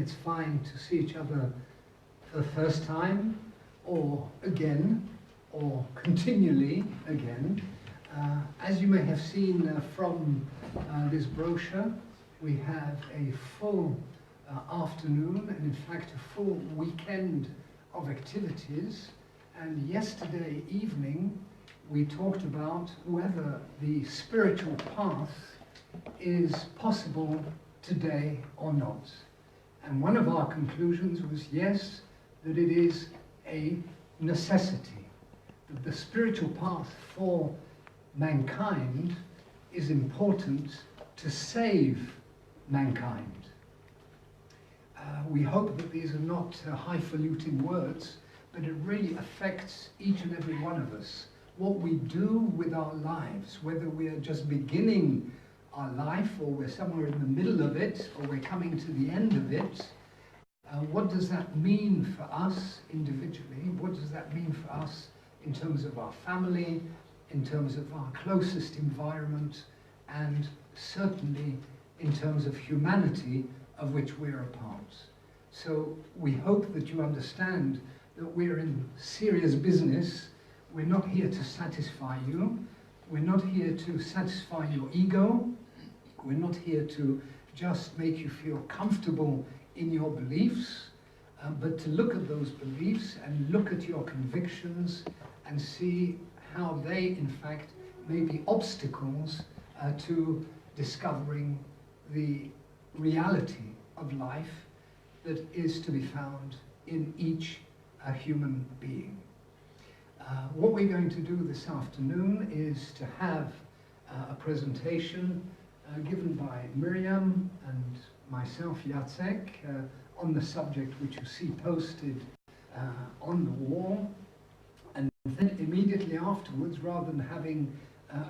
it's fine to see each other for the first time, or again, or continually again. As you may have seen from this brochure, we have a full afternoon, and in fact a full weekend of activities. And yesterday evening we talked about whether the spiritual path is possible today or not. And one of our conclusions was yes, that it is a necessity, that the spiritual path for mankind is important to save mankind. We hope that these are not highfalutin words, but it really affects each and every one of us. What we do with our lives, whether we are just beginning our life, or we're somewhere in the middle of it, or we're coming to the end of it, what does that mean for us individually? What does that mean for us in terms of our family, in terms of our closest environment, and certainly in terms of humanity of which we're a part? So we hope that you understand that we're in serious business. We're not here to satisfy you. We're not here to satisfy your ego. We're not here to just make you feel comfortable in your beliefs, but to look at those beliefs and look at your convictions and see how they, in fact, may be obstacles to discovering the reality of life that is to be found in each human being. What we're going to do this afternoon is to have a presentation given by Miriam and myself, Jacek, on the subject which you see posted on the wall. And then immediately afterwards, rather than having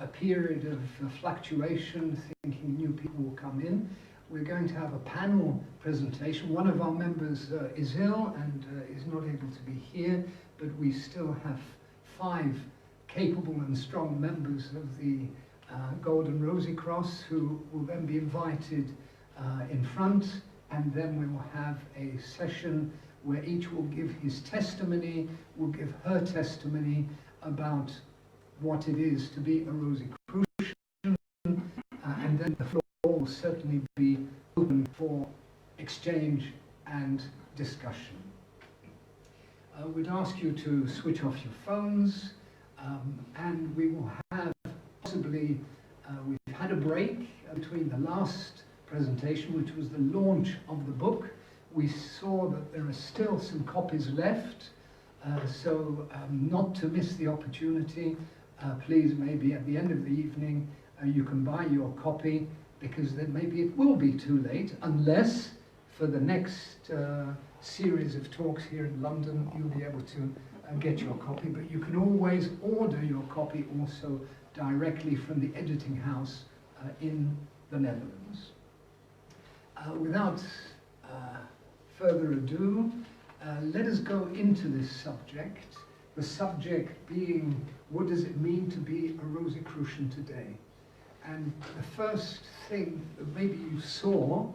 a period of fluctuation, thinking new people will come in, we're going to have a panel presentation. One of our members is ill and is not able to be here, but we still have 5 capable and strong members of the Golden Rosicrucian who will then be invited in front, and then we will have a session where each will give his testimony, will give her testimony about what it is to be a Rosicrucian, and then the floor will certainly be open for exchange and discussion. We'd ask you to switch off your phones, and we will have possibly, we've had a break between the last presentation, which was the launch of the book. We saw that there are still some copies left, so not to miss the opportunity, please, maybe at the end of the evening you can buy your copy, because then maybe it will be too late, unless for the next series of talks here in London you'll be able to get your copy, but you can always order your copy also directly from the editing house in the Netherlands. Without further ado, let us go into this subject, the subject being, what does it mean to be a Rosicrucian today? And the first thing that maybe you saw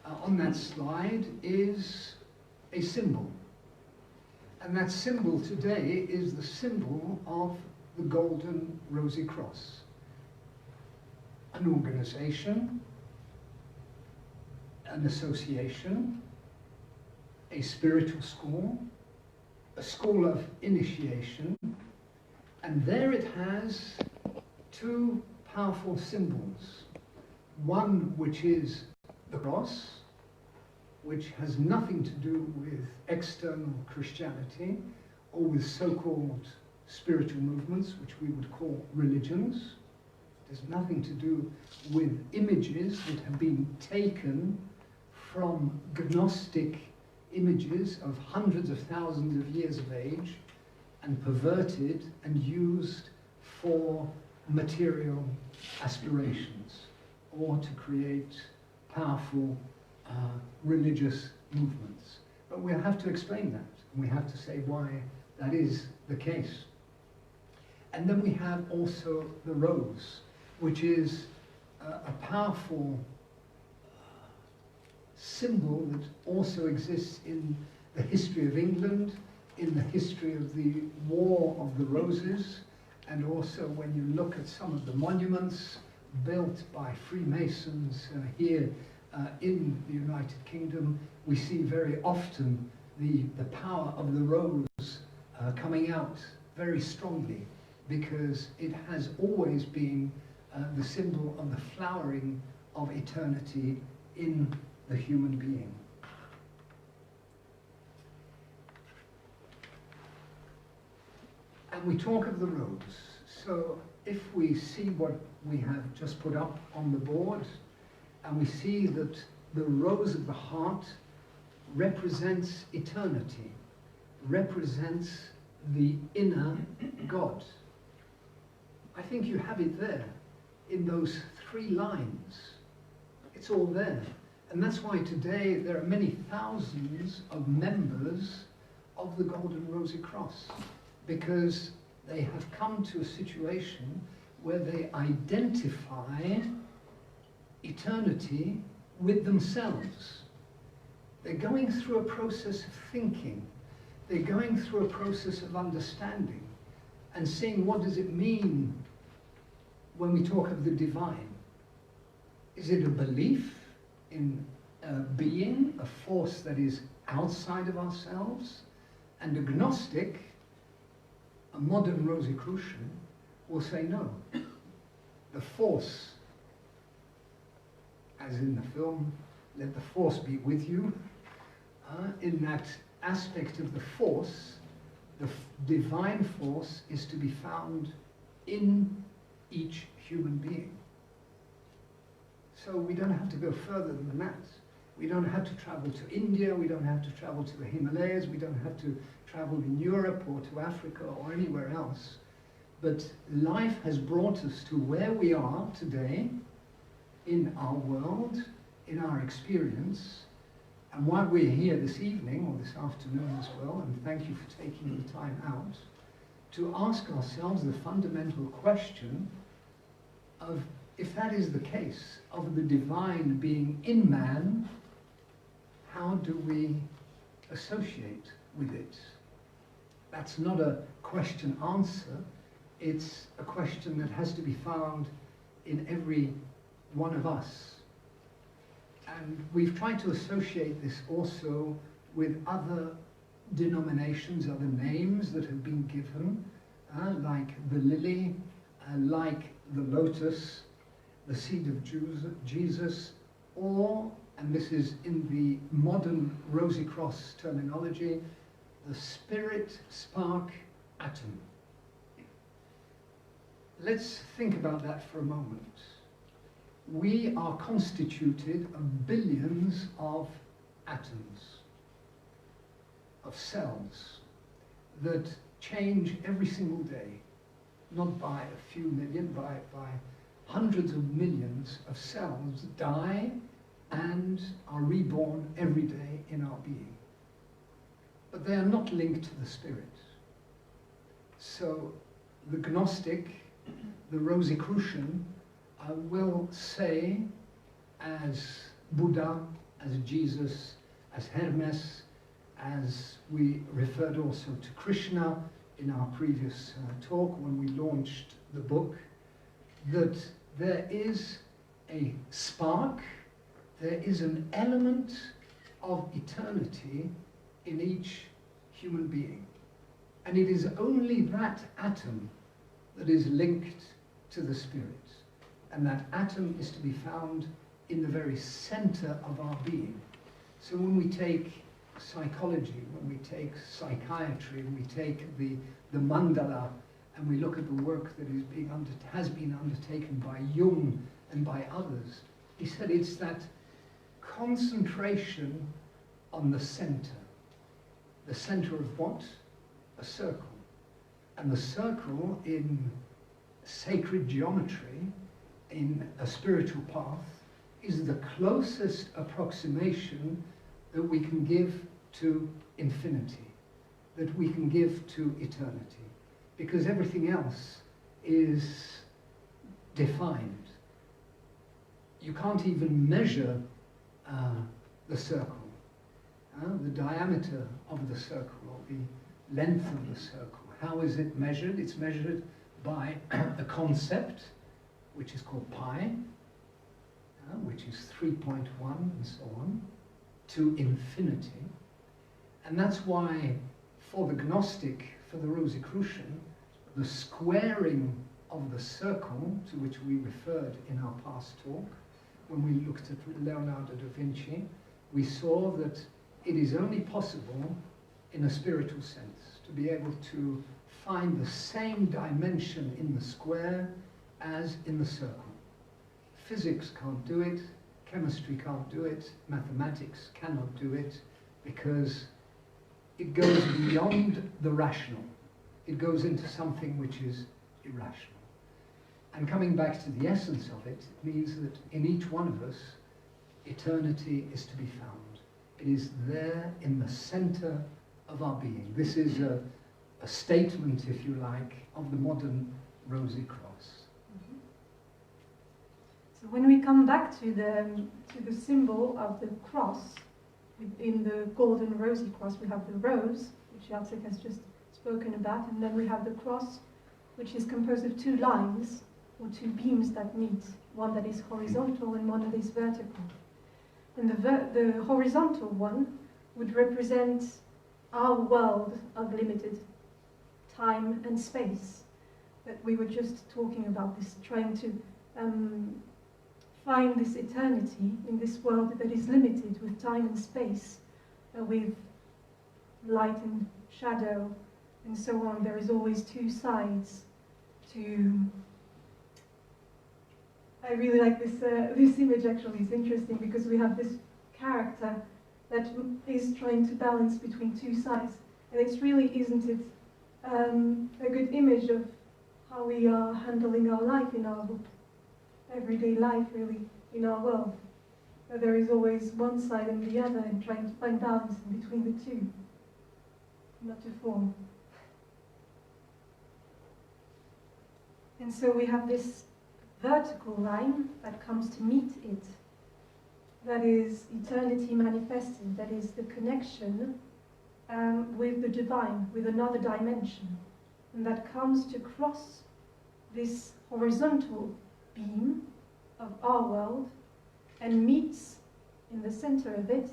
on that slide is a symbol. And that symbol today is the symbol of the Golden Rosicrucian, an organization, an association, a spiritual school, a school of initiation, and there it has 2 powerful symbols. One which is the cross, which has nothing to do with external Christianity or with so-called spiritual movements, which we would call religions. It has nothing to do with images that have been taken from Gnostic images of hundreds of thousands of years of age and perverted and used for material aspirations or to create powerful religious movements. But we'll have to explain that, and we have to say why that is the case. And then we have also the rose, which is a powerful symbol that also exists in the history of England, in the history of the War of the Roses, and also when you look at some of the monuments built by Freemasons here in the United Kingdom, we see very often the power of the rose coming out very strongly, because it has always been the symbol of the flowering of eternity in the human being. And we talk of the rose. So if we see what we have just put up on the board, and we see that the rose of the heart represents eternity, represents the inner God. I think you have it there in those 3 lines. It's all there. And that's why today there are many thousands of members of the Golden Rosy Cross, because they have come to a situation where they identify eternity with themselves. They're going through a process of thinking. They're going through a process of understanding and seeing, what does it mean when we talk of the divine? Is it a belief in a being, a force that is outside of ourselves? And agnostic, a modern Rosicrucian, will say no. The force, as in the film, let the force be with you. In that aspect of the force, the divine force is to be found in each human being. So we don't have to go further than that. We don't have to travel to India, we don't have to travel to the Himalayas, we don't have to travel in Europe or to Africa or anywhere else. But life has brought us to where we are today in our world, in our experience. And while we're here this evening, or this afternoon as well, and thank you for taking the time out, to ask ourselves the fundamental question of, if that is the case, of the divine being in man, how do we associate with it? That's not a question-answer, it's a question that has to be found in every one of us. And we've tried to associate this also with other denominations, other names that have been given, like the lily, like the lotus, the seed of Jesus, or, and this is in the modern Rosy Cross terminology, the spirit spark atom. Let's think about that for a moment. We are constituted of billions of atoms, of cells, that change every single day, not by a few million, by hundreds of millions of cells die and are reborn every day in our being. But they are not linked to the spirit. So the Gnostic, the Rosicrucian, will say, as Buddha, as Jesus, as Hermes, as we referred also to Krishna in our previous talk when we launched the book, that there is a spark, there is an element of eternity in each human being. And it is only that atom that is linked to the spirit. And that atom is to be found in the very center of our being. So when we take psychology, when we take psychiatry, when we take the mandala, and we look at the work that has been undertaken by Jung and by others, he said it's that concentration on the center. The center of what? A circle. And the circle in sacred geometry, in a spiritual path, is the closest approximation that we can give to infinity, that we can give to eternity, because everything else is defined. You can't even measure the circle, the diameter of the circle, or the length of the circle. How is it measured? It's measured by a concept, which is called pi, which is 3.1 and so on, to infinity. And that's why, for the Gnostic, for the Rosicrucian, the squaring of the circle, to which we referred in our past talk, when we looked at Leonardo da Vinci, we saw that it is only possible in a spiritual sense to be able to find the same dimension in the square as in the circle. Physics can't do it, chemistry can't do it, mathematics cannot do it, because it goes beyond the rational. It goes into something which is irrational. And coming back to the essence of it, it means that in each one of us, eternity is to be found. It is there in the center of our being. This is a statement, if you like, of the modern Rosy Cross. Mm-hmm. So when we come back to the symbol of the cross, in the golden rosy cross, we have the rose, which Jacek has just spoken about, and then we have the cross, which is composed of two lines, or two beams that meet, one that is horizontal and one that is vertical. And the horizontal one would represent our world of limited time and space that we were just talking about, this trying to find this eternity in this world that is limited with time and space, with light and shadow and so on. There is always two sides to... I really like this, this image actually. It's interesting because we have this character that is trying to balance between two sides. And it's really, isn't it, a good image of how we are handling our life in our everyday life, really, in our world. There is always one side and the other, and trying to find balance in between the two, not to fall. And so we have this vertical line that comes to meet it. That is eternity manifested, that is the connection with the divine, with another dimension. And that comes to cross this horizontal beam of our world and meets in the center of it.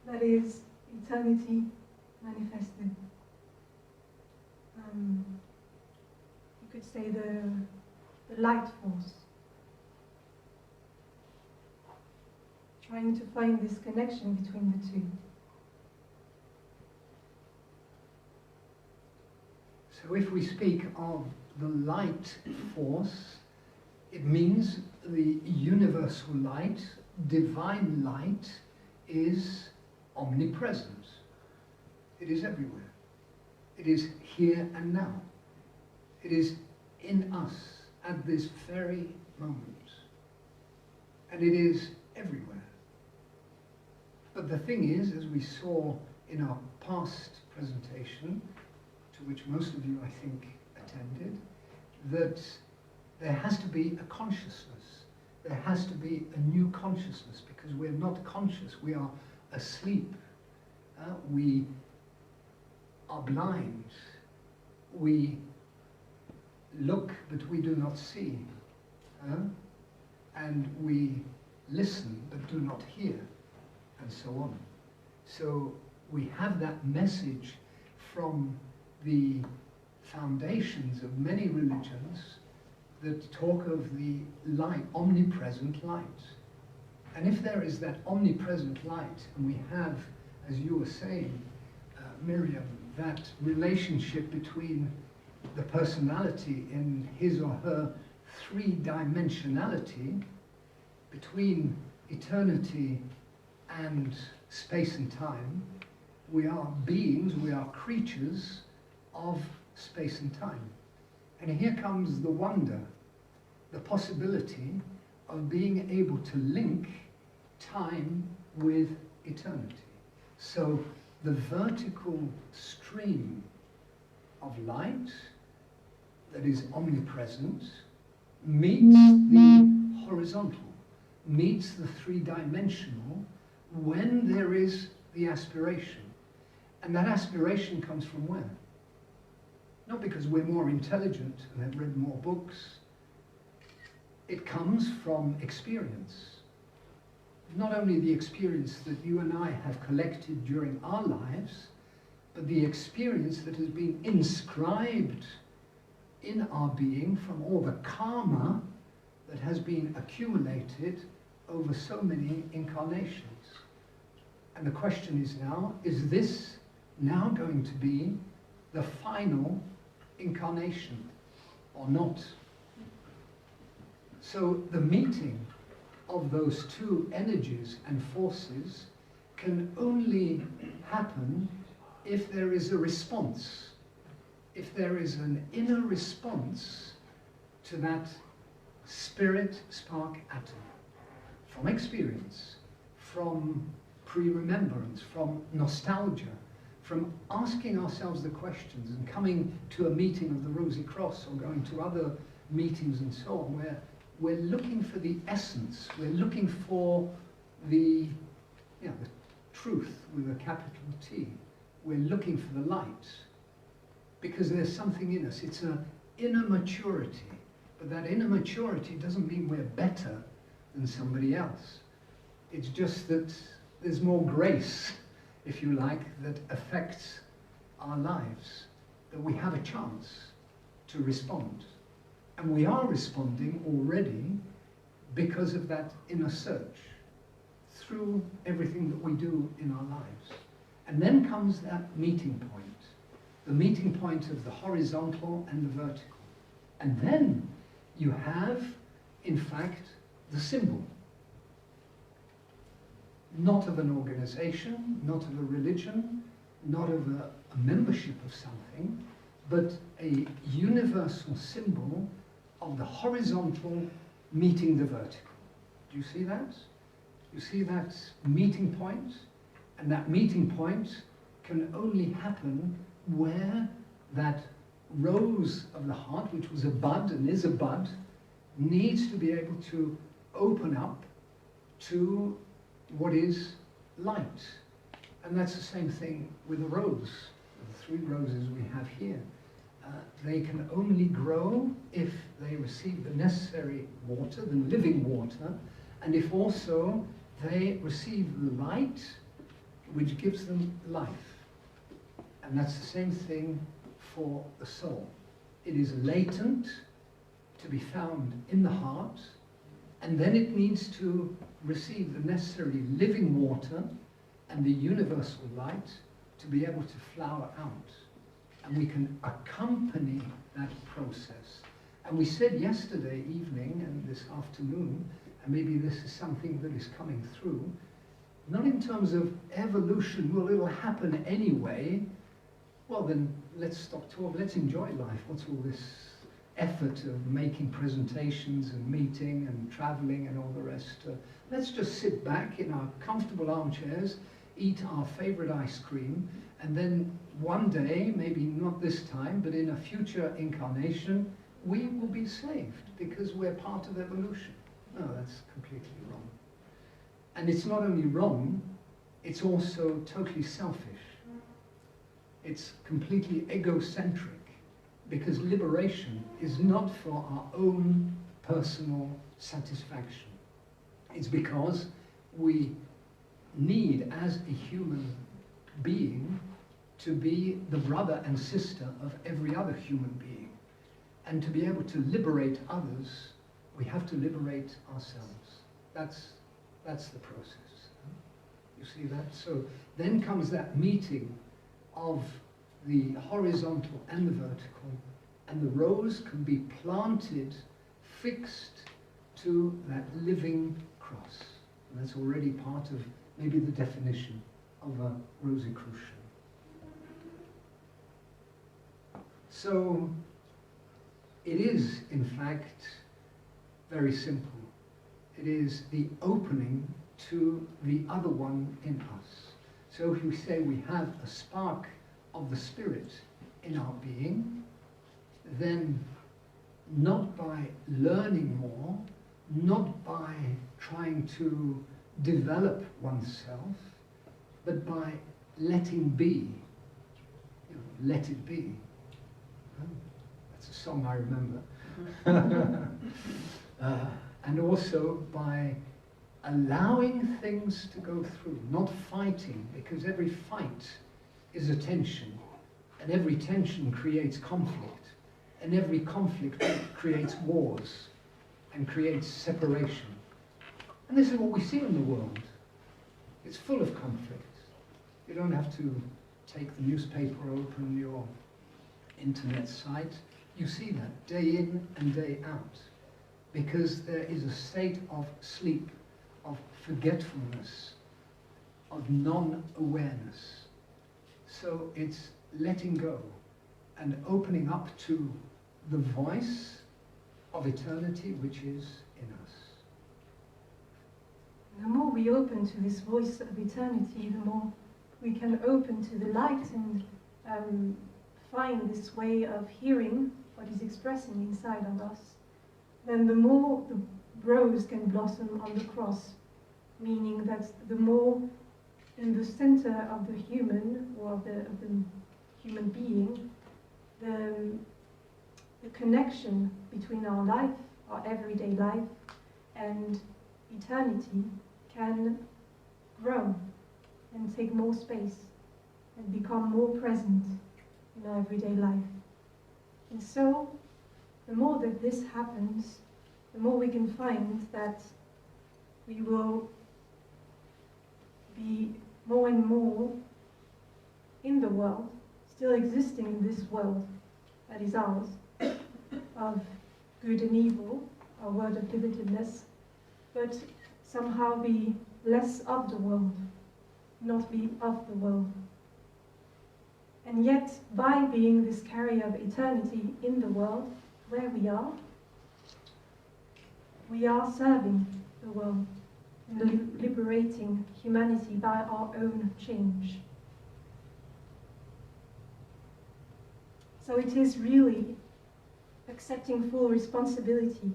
That is eternity manifested. You could say the light force. Trying to find this connection between the two. So if we speak of the light force, it means the universal light, divine light, is omnipresent. It is everywhere. It is here and now. It is in us at this very moment. And it is everywhere. But the thing is, as we saw in our past presentation, to which most of you, I think, attended, that there has to be a consciousness. There has to be a new consciousness, because we're not conscious. We are asleep. We are blind. We look, but we do not see. And we listen, but do not hear, and so on. So we have that message from the foundations of many religions that talk of the light, omnipresent light. And if there is that omnipresent light, and we have, as you were saying, Miriam, that relationship between the personality in his or her three-dimensionality, between eternity and space and time, we are beings, we are creatures of space and time. And here comes the wonder, the possibility of being able to link time with eternity. So the vertical stream of light that is omnipresent meets the horizontal, meets the three-dimensional when there is the aspiration. And that aspiration comes from where? Not because we're more intelligent and have read more books. It comes from experience. Not only the experience that you and I have collected during our lives, but the experience that has been inscribed in our being from all the karma that has been accumulated over so many incarnations. And the question is now, is this now going to be the final incarnation or not? So the meeting of those two energies and forces can only happen if there is a response, if there is an inner response to that spirit spark atom, from experience, from pre-remembrance, from nostalgia, from asking ourselves the questions and coming to a meeting of the Rosy Cross or going to other meetings and so on, where we're looking for the essence, we're looking for the truth with a capital T. We're looking for the light, because there's something in us. It's an inner maturity, but that inner maturity doesn't mean we're better than somebody else. It's just that there's more grace, if you like, that affects our lives, that we have a chance to respond. And we are responding already because of that inner search, through everything that we do in our lives. And then comes that meeting point, the meeting point of the horizontal and the vertical. And then you have, in fact, the symbol. Not of an organization, not of a religion, not of a membership of something, but a universal symbol of the horizontal meeting the vertical. Do you see that? You see that meeting point? And that meeting point can only happen where that rose of the heart, which was a bud and is a bud, needs to be able to open up to what is light. And that's the same thing with a rose, the three roses we have here. They can only grow if they receive the necessary water, the living water, and if also they receive the light, which gives them life. And that's the same thing for the soul. It is latent, to be found in the heart, and then it needs to receive the necessary living water and the universal light to be able to flower out. And we can accompany that process. And we said yesterday evening and this afternoon, and maybe this is something that is coming through, not in terms of evolution, well, it'll happen anyway. Well, then let's stop talking, let's enjoy life. What's all this effort of making presentations and meeting and traveling and all the rest? Let's just sit back in our comfortable armchairs, eat our favorite ice cream, and then one day, maybe not this time, but in a future incarnation, we will be saved because we're part of evolution. No, that's completely wrong. And it's not only wrong, it's also totally selfish. It's completely egocentric, because liberation is not for our own personal satisfaction. It's because we need, as a human being, to be the brother and sister of every other human being. And to be able to liberate others, we have to liberate ourselves. That's the process. You see that? So then comes that meeting of the horizontal and the vertical, and the rose can be planted, fixed to that living cross. And that's already part of maybe the definition of a Rosicrucian. So it is, in fact, very simple. It is the opening to the other one in us. So if we say we have a spark of the spirit in our being, then not by learning more, not by trying to develop oneself, but by letting be. You know, let it be. Oh, that's a song I remember. And also by allowing things to go through, not fighting, because every fight is a tension, and every tension creates conflict, and every conflict creates wars, and creates separation. And this is what we see in the world. It's full of conflict. You don't have to take the newspaper, open your internet site. You see that day in and day out, because there is a state of sleep, of forgetfulness, of non-awareness. So it's letting go and opening up to the voice of eternity which is in us. The more we open to this voice of eternity, the more we can open to the light and find this way of hearing what is expressing inside of us. Then the more the rose can blossom on the cross, meaning that the more in the center of the human, or of the human being, the connection between our life, our everyday life, and eternity can grow and take more space and become more present in our everyday life. And so, the more that this happens, the more we can find that we will be more and more in the world, still existing in this world that is ours, of good and evil, our world of limitedness, but somehow be less of the world, not be of the world. And yet, by being this carrier of eternity in the world, where we are serving the world and liberating humanity by our own change. So it is really accepting full responsibility,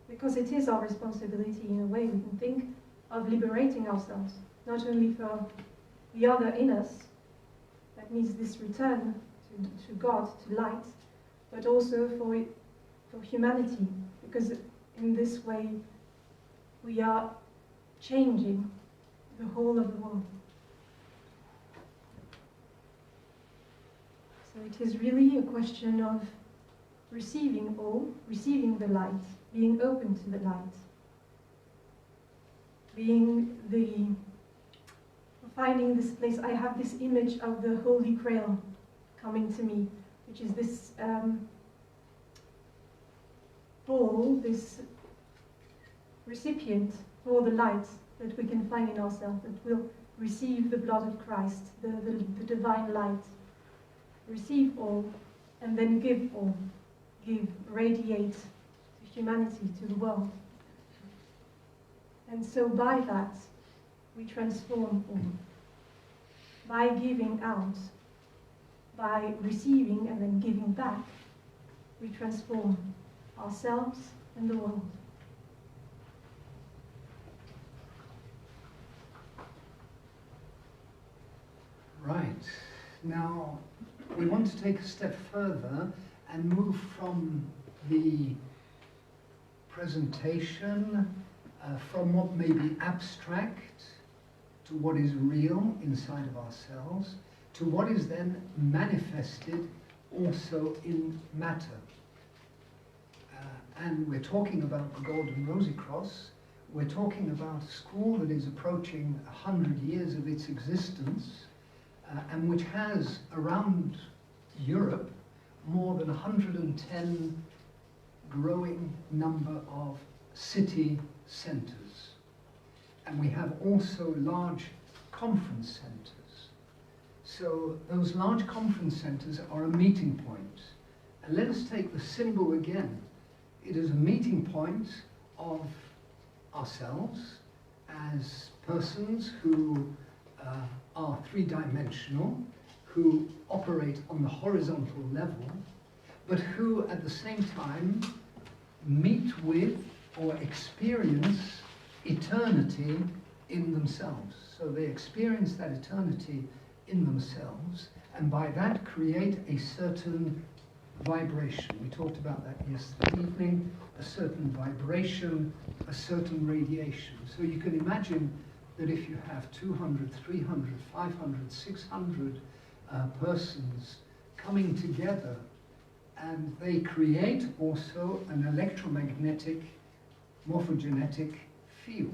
because it is our responsibility in a way. We can think of liberating ourselves, not only for the other in us, that needs this return to God, to light, but also for humanity, because in this way we are changing the whole of the world. So it is really a question of receiving all, receiving the light, being open to the light, finding this place. I have this image of the Holy Grail coming to me, which is this ball, this recipient for the light that we can find in ourselves, that will receive the blood of Christ, the divine light, receive all, and then give all, radiate to humanity, to the world. And so by that, we transform all. By giving out, by receiving and then giving back, we transform ourselves and the world. Right. Now, we want to take a step further and move from the presentation from what may be abstract to what is real inside of ourselves, to what is then manifested also in matter. And we're talking about the Golden Rosicrucian. We're talking about a school that is approaching 100 years of its existence, and which has around Europe more than 110 growing number of city centres. And we have also large conference centres. So those large conference centres are a meeting point. And let us take the symbol again. It is a meeting point of ourselves as persons who are three-dimensional, who operate on the horizontal level, but who at the same time meet with or experience eternity in themselves. So they experience that eternity in themselves, and by that create a certain vibration. We talked about that yesterday evening, a certain vibration, a certain radiation. So you can imagine that if you have 200, 300, 500, 600 persons coming together, and they create also an electromagnetic morphogenetic field.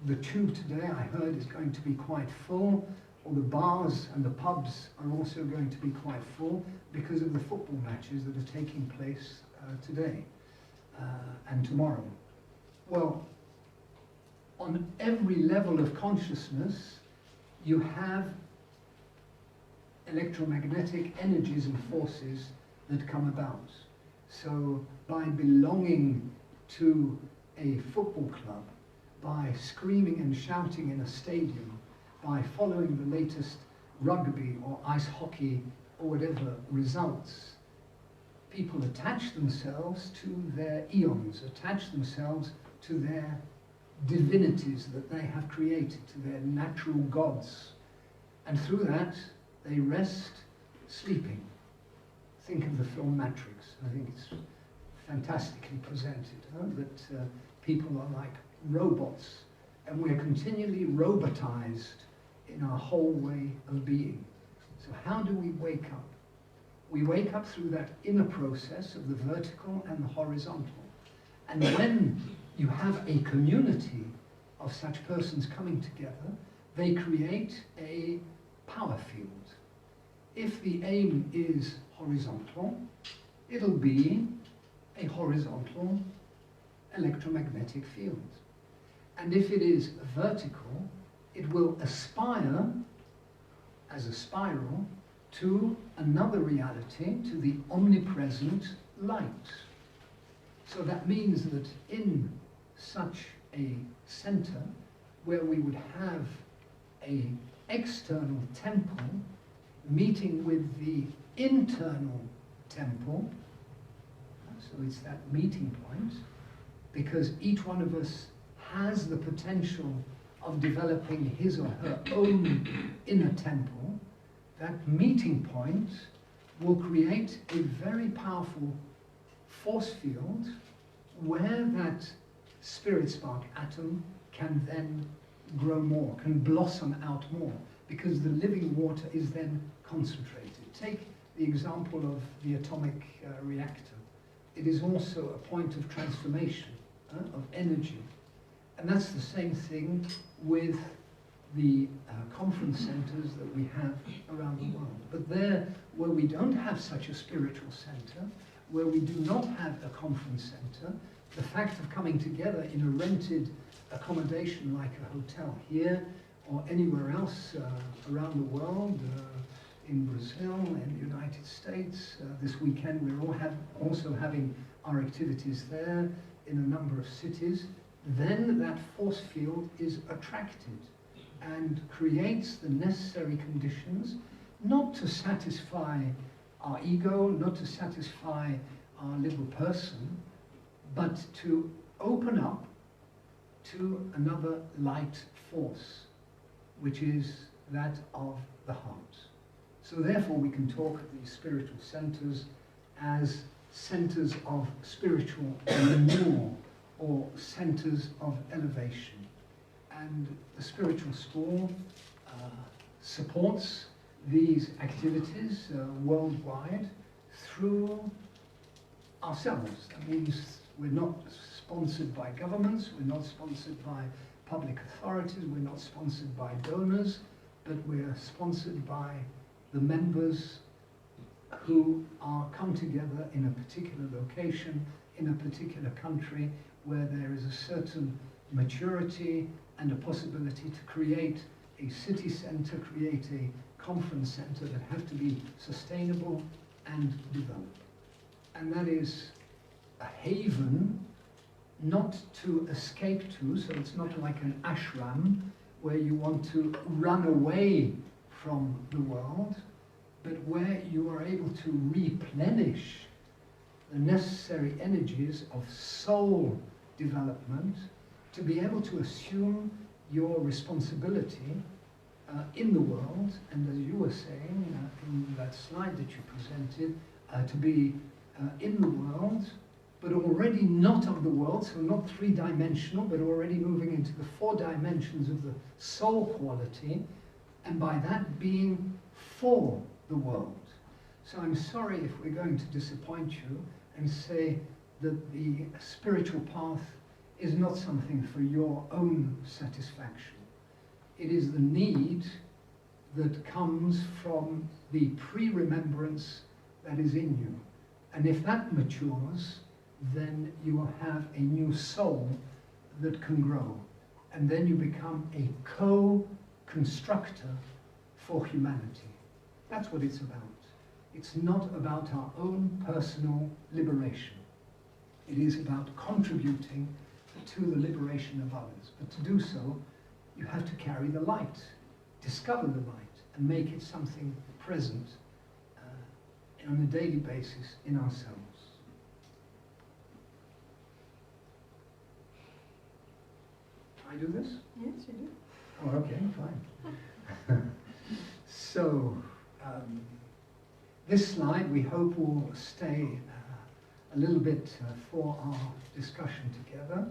The tube today, I heard, is going to be quite full. All the bars and the pubs are also going to be quite full because of the football matches that are taking place today and tomorrow. Well, on every level of consciousness, you have electromagnetic energies and forces that come about. So by belonging to a football club, by screaming and shouting in a stadium, by following the latest rugby or ice hockey or whatever results, people attach themselves to their eons, attach themselves to their divinities that they have created, to their natural gods. And through that, they rest sleeping. Think of the film Matrix. I think it's fantastically presented, that people are like robots, and we're continually robotized in our whole way of being. So how do we wake up? We wake up through that inner process of the vertical and the horizontal. And when you have a community of such persons coming together, they create a power field. If the aim is horizontal, it'll be a horizontal electromagnetic field. And if it is vertical, it will aspire as a spiral to another reality, to the omnipresent light. So that means that in such a center, where we would have an external temple meeting with the internal temple, so it's that meeting point, because each one of us has the potential of developing his or her own inner temple, that meeting point will create a very powerful force field where that spirit spark atom can then grow more, can blossom out more, because the living water is then concentrated. Take the example of the atomic reactor. It is also a point of transformation, of energy. And that's the same thing with the conference centers that we have around the world. But there, where we don't have such a spiritual center, where we do not have a conference center, the fact of coming together in a rented accommodation like a hotel here or anywhere else around the world, in Brazil, in the United States, this weekend we're also having our activities there in a number of cities, then that force field is attracted and creates the necessary conditions, not to satisfy our ego, not to satisfy our little person, but to open up to another light force, which is that of the heart. So therefore we can talk of these spiritual centers as centers of spiritual renewal, or centers of elevation. And the spiritual school supports these activities worldwide through ourselves. That means we're not sponsored by governments, we're not sponsored by public authorities, we're not sponsored by donors, but we're sponsored by the members who are come together in a particular location, in a particular country, where there is a certain maturity and a possibility to create a city center, create a conference center that have to be sustainable and developed. And that is a haven not to escape to, so it's not like an ashram where you want to run away from the world, but where you are able to replenish the necessary energies of soul development to be able to assume your responsibility in the world, and as you were saying in that slide that you presented, to be in the world, but already not of the world, so not three-dimensional, but already moving into the 4 dimensions of the soul quality, and by that being for the world. So I'm sorry if we're going to disappoint you and say that the spiritual path is not something for your own satisfaction. It is the need that comes from the pre-remembrance that is in you. And if that matures, then you will have a new soul that can grow. And then you become a co-constructor for humanity. That's what it's about. It's not about our own personal liberation. It is about contributing to the liberation of others. But to do so, you have to carry the light, discover the light, and make it something present on a daily basis in ourselves. I do this? Yes, you do. Oh, okay, fine. So, this slide we hope will stay a little bit for our discussion together,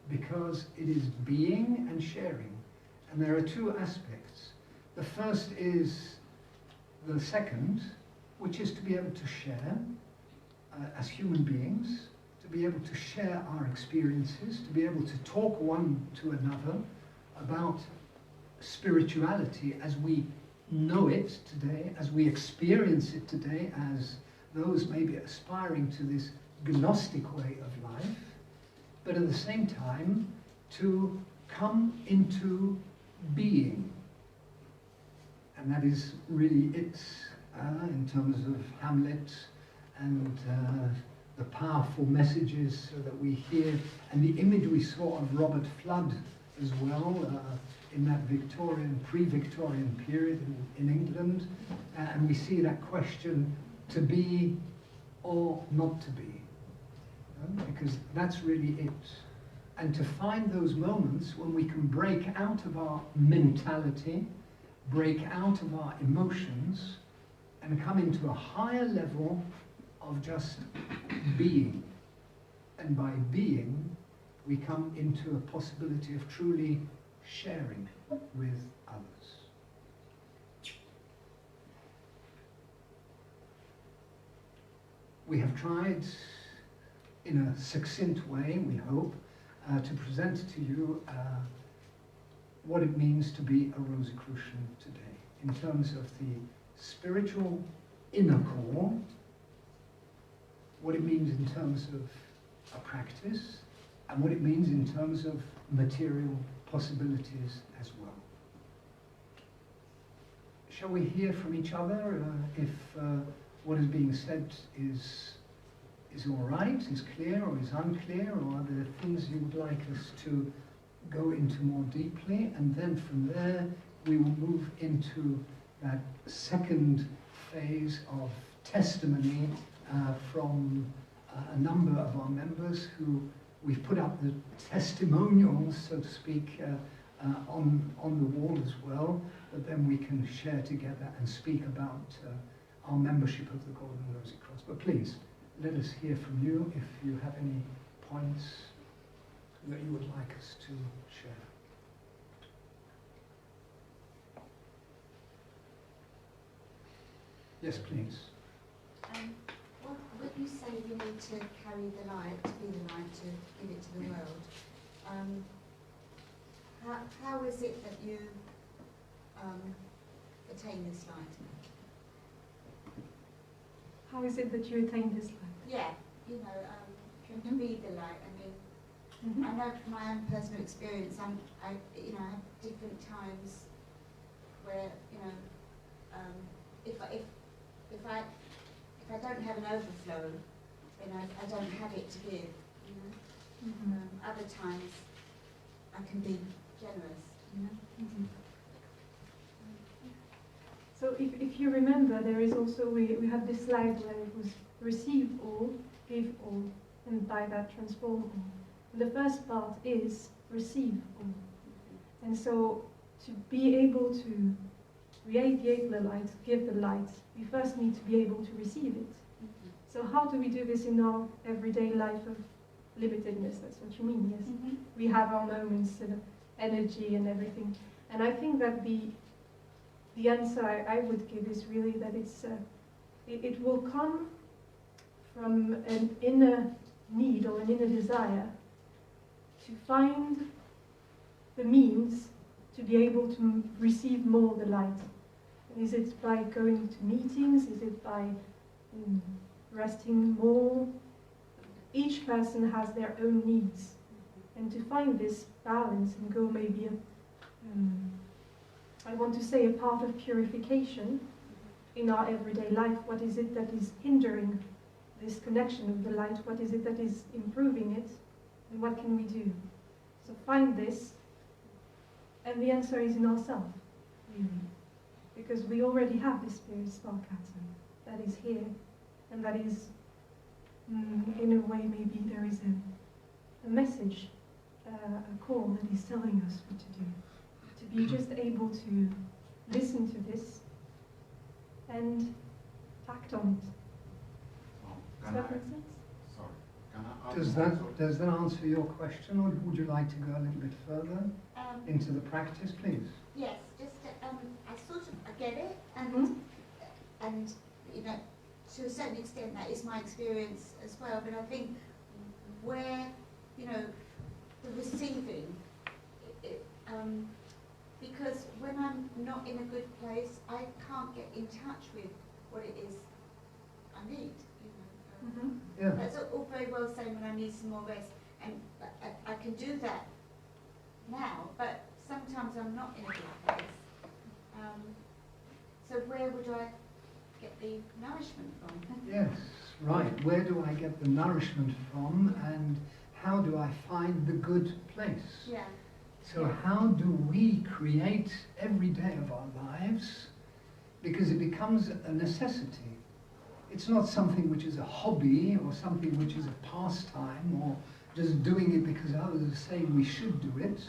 because it is being and sharing. And there are 2 aspects. The first is the second, which is to be able to share as human beings, to be able to share our experiences, to be able to talk one to another about spirituality as we know it today, as we experience it today, as those maybe aspiring to this Gnostic way of life, but at the same time to come into being. And that is really it in terms of Hamlet and the powerful messages that we hear, and the image we saw of Robert Flood as well in that Victorian, pre-Victorian period in England. And we see that question, to be or not to be. Because that's really it. And to find those moments when we can break out of our mentality, break out of our emotions, and come into a higher level of just being. And by being, we come into a possibility of truly sharing with others. We have tried, in a succinct way, we hope, to present to you what it means to be a Rosicrucian today, in terms of the spiritual inner core, what it means in terms of a practice, and what it means in terms of material possibilities as well. Shall we hear from each other if what is being said is all right, is clear, or is unclear, or are there things you would like us to go into more deeply? And then from there we will move into that second phase of testimony from a number of our members who we've put up the testimonials, so to speak, on the wall as well, but then we can share together and speak about our membership of the Golden Rosy Cross. But please, let us hear from you if you have any points that you would like us to share. Yes, please. What you say you need to carry the light, to be the light, to give it to the world. How is it that you attain this light? How is it that you attain this light? Yeah, you know, to be the light. I mean, I know from my own personal experience, I have different times where, if I don't have an overflow, then I don't have it to give. Other times, I can be generous. So if you remember, there is also, we had this slide where it was receive all, give all, and by that transform all. And the first part is receive all. And so to be able to create the light, give the light, we first need to be able to receive it. So how do we do this in our everyday life of limitedness? That's what you mean, yes? We have our moments of energy and everything. And I think that the answer I would give is really that it will come from an inner need or an inner desire to find the means to be able to receive more of the light. Is it by going to meetings? Is it by resting more? Each person has their own needs. And to find this balance and go maybe I want to say a part of purification in our everyday life. What is it that is hindering this connection of the light? What is it that is improving it? And what can we do? So find this, and the answer is in ourselves, really. Because we already have this spirit spark atom that is here, and that is, in a way, maybe there is a message, a call that is telling us what to do. To be just able to listen to this and act on it. Does that make sense? Sorry, can I ask Does that answer your question, or would you like to go a little bit further into the practice, please? Yes, just I sort of I get it, and you know, to a certain extent that is my experience as well. But I think where you know the receiving, because when I'm not in a good place, I can't get in touch with what it is I need. You know, Yeah. that's all very well saying when I need some more rest, and I can do that now. But sometimes I'm not in a good place. So where would I get the nourishment from? Yes, right. Where do I get the nourishment from, and how do I find the good place? Yeah. So how do we create every day of our lives? Because it becomes a necessity. It's not something which is a hobby or something which is a pastime or just doing it because others are saying we should do it.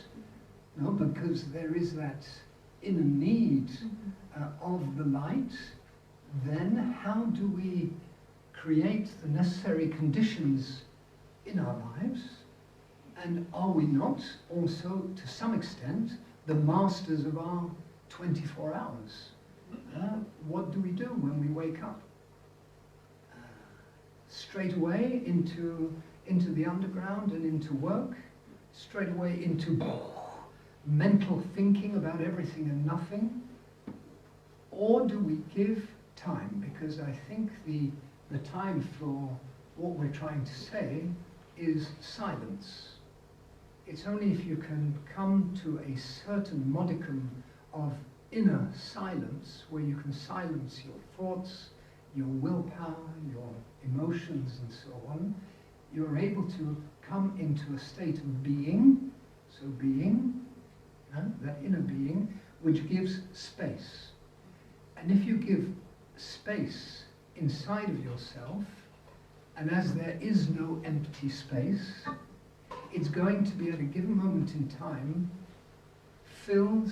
No, because there is that inner need of the light. Then how do we create the necessary conditions in our lives? And are we not also, to some extent, the masters of our 24 hours? What do we do when we wake up? Straight away into the underground and into work? Straight away into mental thinking about everything and nothing? Or do we give time? Because I think the time for what we're trying to say is silence. It's only if you can come to a certain modicum of inner silence, where you can silence your thoughts, your willpower, your emotions, and so on, you're able to come into a state of being, so being, that inner being, which gives space. And if you give space inside of yourself, and as there is no empty space, it's going to be at a given moment in time filled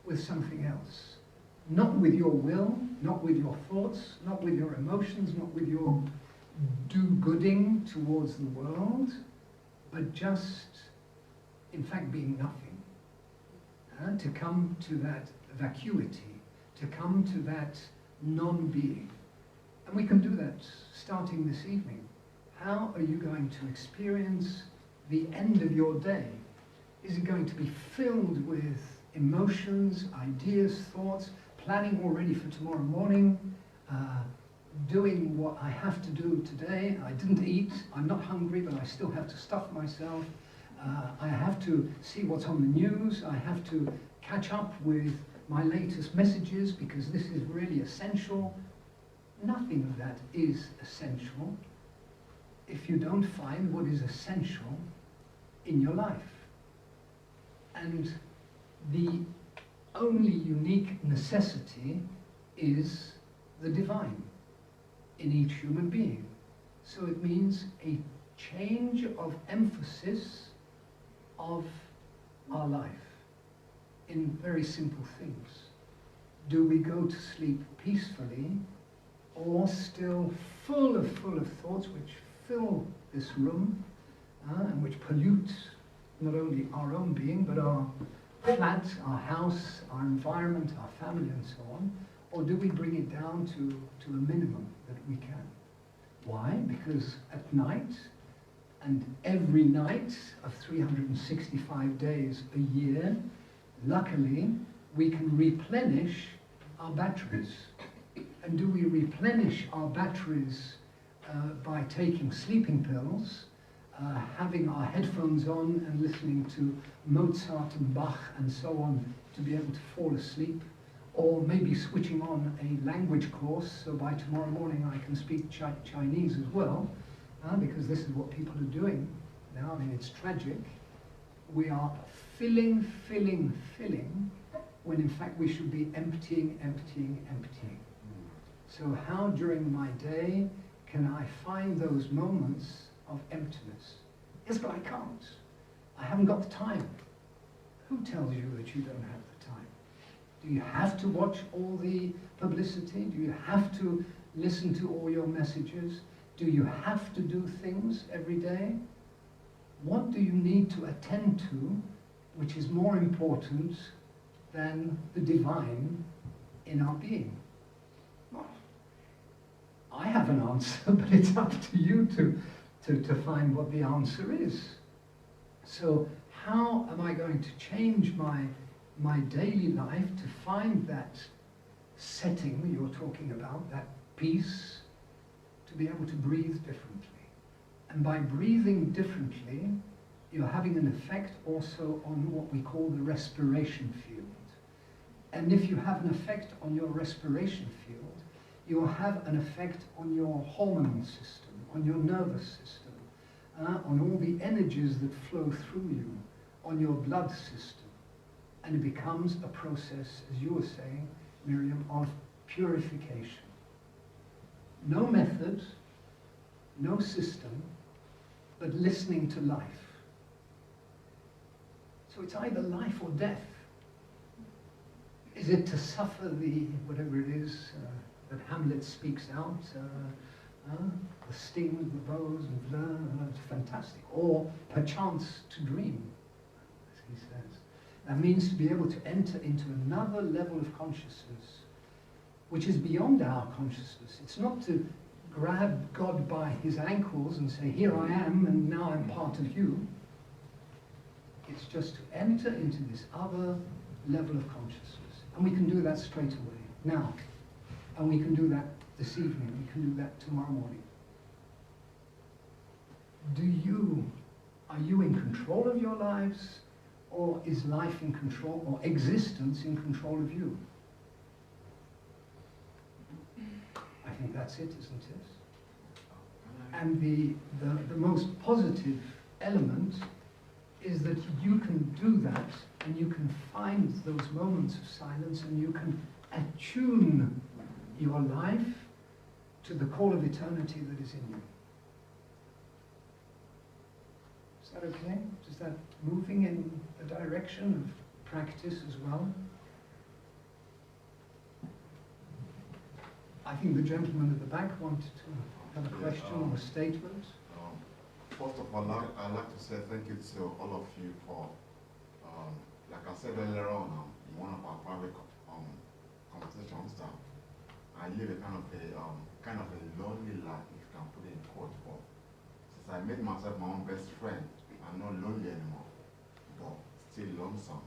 with something else. Not with your will, not with your thoughts, not with your emotions, not with your do-gooding towards the world, but just, in fact, being nothing. To come to that vacuity, to come to that non-being. And we can do that starting this evening. How are you going to experience the end of your day? Is it going to be filled with emotions, ideas, thoughts, planning already for tomorrow morning, doing what I have to do today? I didn't eat, I'm not hungry, but I still have to stuff myself. I have to see what's on the news, I have to catch up with my latest messages because this is really essential. Nothing of that is essential if you don't find what is essential in your life. And the only unique necessity is the divine. in each human being. So it means a change of emphasis of our life in very simple things. Do we go to sleep peacefully, or still full of thoughts which fill this room and which pollute not only our own being, but our flat, our house, our environment, our family, and so on? Or do we bring it down to a minimum that we can? Why? Because at night, and every night of 365 days a year, luckily, we can replenish our batteries. And do we replenish our batteries by taking sleeping pills, having our headphones on and listening to Mozart and Bach and so on to be able to fall asleep? Or maybe switching on a language course, so by tomorrow morning I can speak Chinese as well, because this is what people are doing now. I mean, it's tragic. We are filling, when in fact we should be emptying. So how during my day can I find those moments of emptiness? Yes, but I can't. I haven't got the time. Who tells you that you don't have the time? Do you have to watch all the publicity? Do you have to listen to all your messages? Do you have to do things every day? What do you need to attend to which is more important than the divine in our being? Well, I have an answer, but it's up to you to find what the answer is. So how am I going to change my daily life to find that setting you're talking about, that peace, to be able to breathe differently? And by breathing differently, you're having an effect also on what we call the respiration field. And if you have an effect on your respiration field, you'll have an effect on your hormonal system, on your nervous system, on all the energies that flow through you, on your blood system. And it becomes a process, as you were saying, Miriam, of purification. No method, no system, but listening to life. So it's either life or death. Is it to suffer the, whatever it is that Hamlet speaks out, the sting of the bows and blah, it's fantastic. Or perchance to dream, as he says. That means to be able to enter into another level of consciousness, which is beyond our consciousness. It's not to grab God by his ankles and say, here I am, and now I'm part of you. It's just to enter into this other level of consciousness. And we can do that straight away, now. And we can do that this evening. We can do that tomorrow morning. Are you in control of your lives? Or is life in control, or existence in control of you? I think that's it, isn't it? And the most positive element is that you can do that, and you can find those moments of silence, and you can attune your life to the call of eternity that is in you. Is that okay? Is that moving in the direction of practice as well? I think the gentleman at the back wanted to have a question or a statement. First of all, I'd like to say thank you to all of you for, like I said earlier on, in one of our private conversations, that I live a kind of a lonely life, if you can put it in quotes. But since I made myself my own best friend, I'm not lonely anymore, but still lonesome.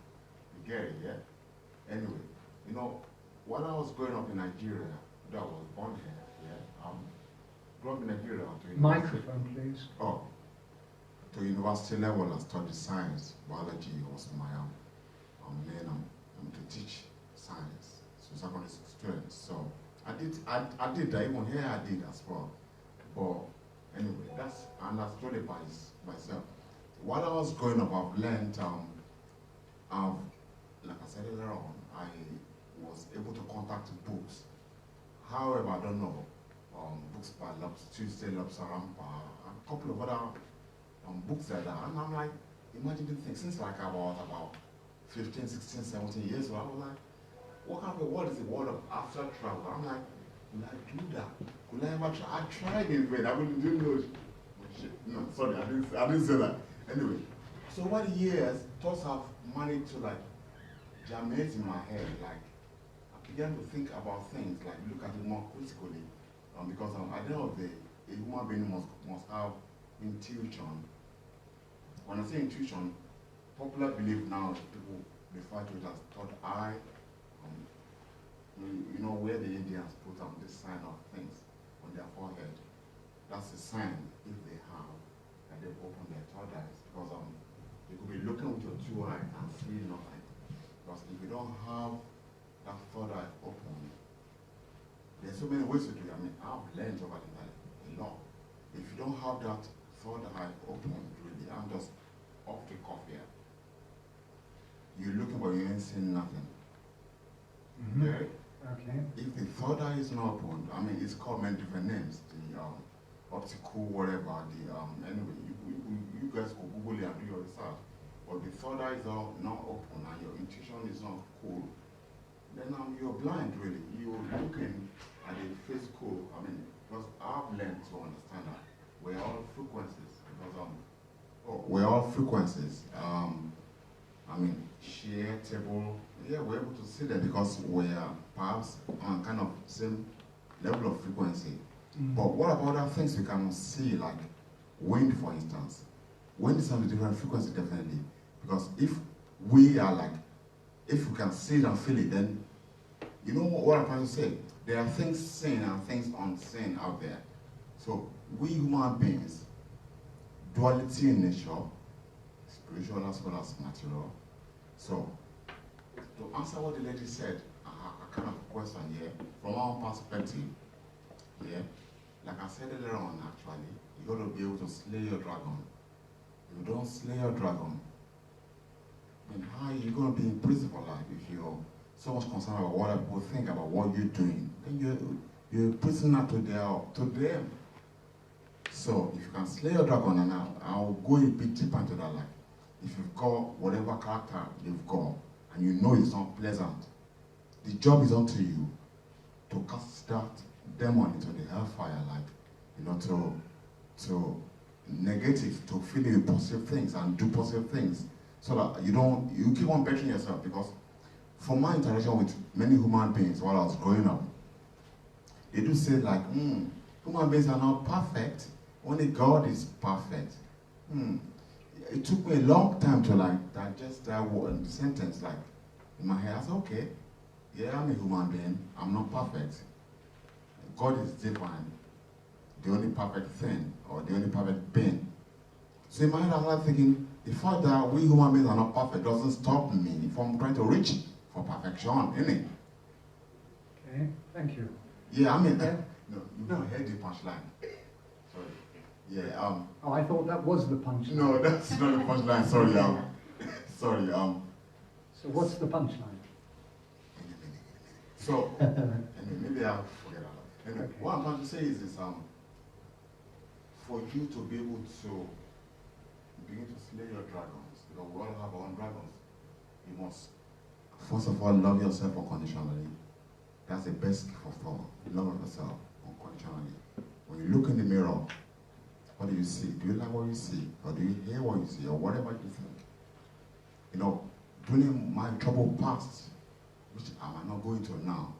You get it, yeah? Anyway, you know, while I was growing up in Nigeria, though I was born here, yeah? Grew up in Nigeria. Microphone, please. Oh. To university level, I studied science. Biology was my main to teach science, so secondary students. So I did that. Even here I did as well. But anyway, I understood it by myself. While I was growing up, I've learned, like I said earlier on, I was able to contact books. However, I don't know, books by Tuesday Lobsarampa, a couple of other books like that. And I'm like, imagine the thing, since like about 15, 16, 17 years old, I was like, what kind of a world is the world of after travel? I'm like, will I do that? Will I ever try? I tried it, but I wouldn't do no shit. No, sorry, I didn't say that. Anyway, so over the years, thoughts have managed to like germinate in my head. Like, I began to think about things, like look at it more critically. Because at the end of the day, a human being must have intuition. When I say intuition, popular belief now, people refer to it as third eye. You know where the Indians put this sign of things on their forehead. That's a sign, if they have, that they've opened their third eyes. Because you could be looking with your two eyes and see nothing. Because if you don't have that third eye open, there's so many ways to do it. I mean, I've learned over the night a lot. If you don't have that third eye open, really, I'm just off the cuff here. You're looking, but you ain't seeing nothing. Mm-hmm. Okay? Okay. If the third eye is not open, I mean, it's called many different names. The optical, whatever. Anyway, you guys could Google it and do your research. But the third eye is not open and your intuition is not cool, then you're blind, really. You're looking at the physical. I mean, because I've learned to understand that we're all frequencies. Because we're all frequencies. I mean, shear, table, yeah, we're able to see that because we're perhaps on kind of same level of frequency. Mm. But what about other things we can see, like wind, for instance? Wind is on a different frequency, definitely. Because if we are like, if we can see it and feel it, then you know what I'm trying to say? There are things seen and things unseen out there. So we human beings, duality in nature, spiritual as well as material. So to answer what the lady said, a kind of question here, from our perspective, yeah, like I said earlier on, actually, you got to be able to slay your dragon. If you don't slay your dragon, then how are you going to be in prison for life if you're so much concerned about what people think about what you're doing? Then you're a prisoner to them. So if you can slay your dragon, and I'll go a bit deeper into that life. If you've got whatever character you've got, and you know it's not pleasant, the job is up to you to cast that demon into the hellfire, like, you know, to negate it, to fill it with positive things and do positive things, so that you keep on bettering yourself. Because from my interaction with many human beings while I was growing up, they do say like, human beings are not perfect, only God is perfect. It took me a long time to like digest that word, sentence, like in my head. I said, okay, yeah, I'm a human being, I'm not perfect. God is divine, the only perfect thing, or the only perfect being. So in my head I was thinking, the fact that we human beings are not perfect doesn't stop me from trying to reach for perfection, innit? Okay, thank you. Yeah, I mean, Yeah. no, you don't hear the punchline. Sorry. Yeah, Oh, I thought that was the punchline. no, that's not the punchline, sorry, sorry, So what's the punchline? so, anyway, maybe I'll forget that. Anyway, Okay. what I'm trying to say is for you to be able to begin to slay your dragons, because we all have our own dragons, you must, first of all, love yourself unconditionally. That's the best gift of all. Love yourself unconditionally. When you look in the mirror, what do you see? Do you like what you see? Or do you hear what you see? Or whatever you think? You know, during my troubled past, which I might not go into now,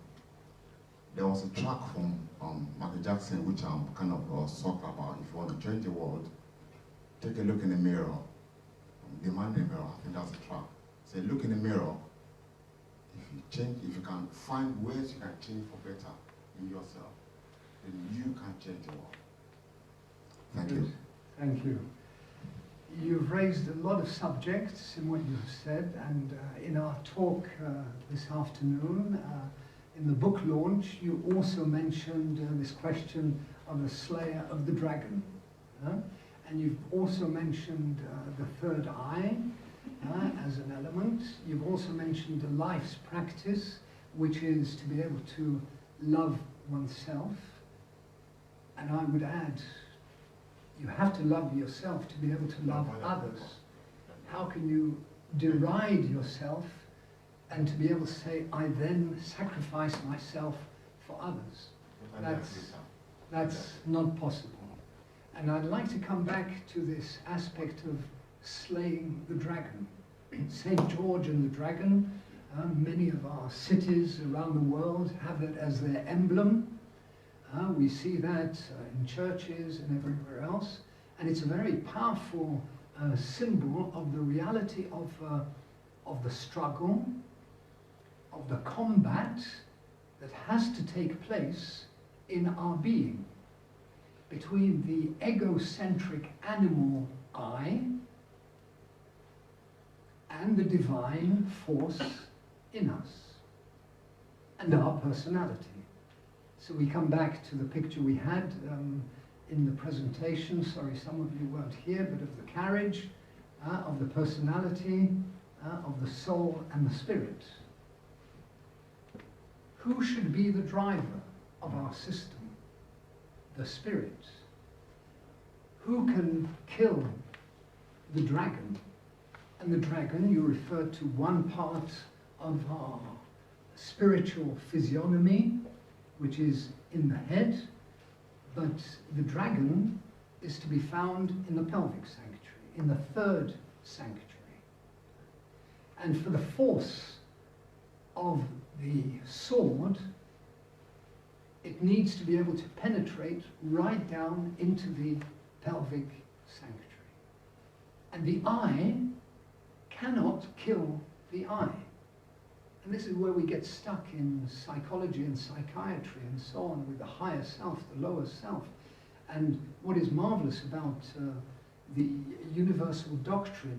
there was a track from Michael Jackson, which I'm kind of talking about. If you want to change the world, take a look in the mirror. The man in the mirror, I think that's the track. Say, look in the mirror. If you can find ways you can change for better in yourself, then you can change the world. Thank you. Thank you. You've raised a lot of subjects in what you've said, and in our talk this afternoon, in the book launch, you also mentioned this question of the slayer of the dragon. And you've also mentioned the third eye as an element. You've also mentioned the life's practice, which is to be able to love oneself. And I would add, you have to love yourself to be able to love others. How can you deride yourself and to be able to say, I then sacrifice myself for others? That's not possible. And I'd like to come back to this aspect of slaying the dragon. St. George and the dragon, many of our cities around the world have that as their emblem. We see that in churches and everywhere else. And it's a very powerful symbol of the reality of the struggle, of the combat that has to take place in our being between the egocentric animal I and the divine force in us and our personality. So we come back to the picture we had in the presentation, sorry some of you weren't here, but of the carriage, of the personality, of the soul and the spirit. Who should be the driver of our system? The spirit. Who can kill the dragon? And the dragon, you refer to one part of our spiritual physiognomy, which is in the head, but the dragon is to be found in the pelvic sanctuary, in the third sanctuary. And for the force of the sword, it needs to be able to penetrate right down into the pelvic sanctuary. And the eye cannot kill the eye. And this is where we get stuck in psychology and psychiatry and so on with the higher self, the lower self. And what is marvelous about the universal doctrine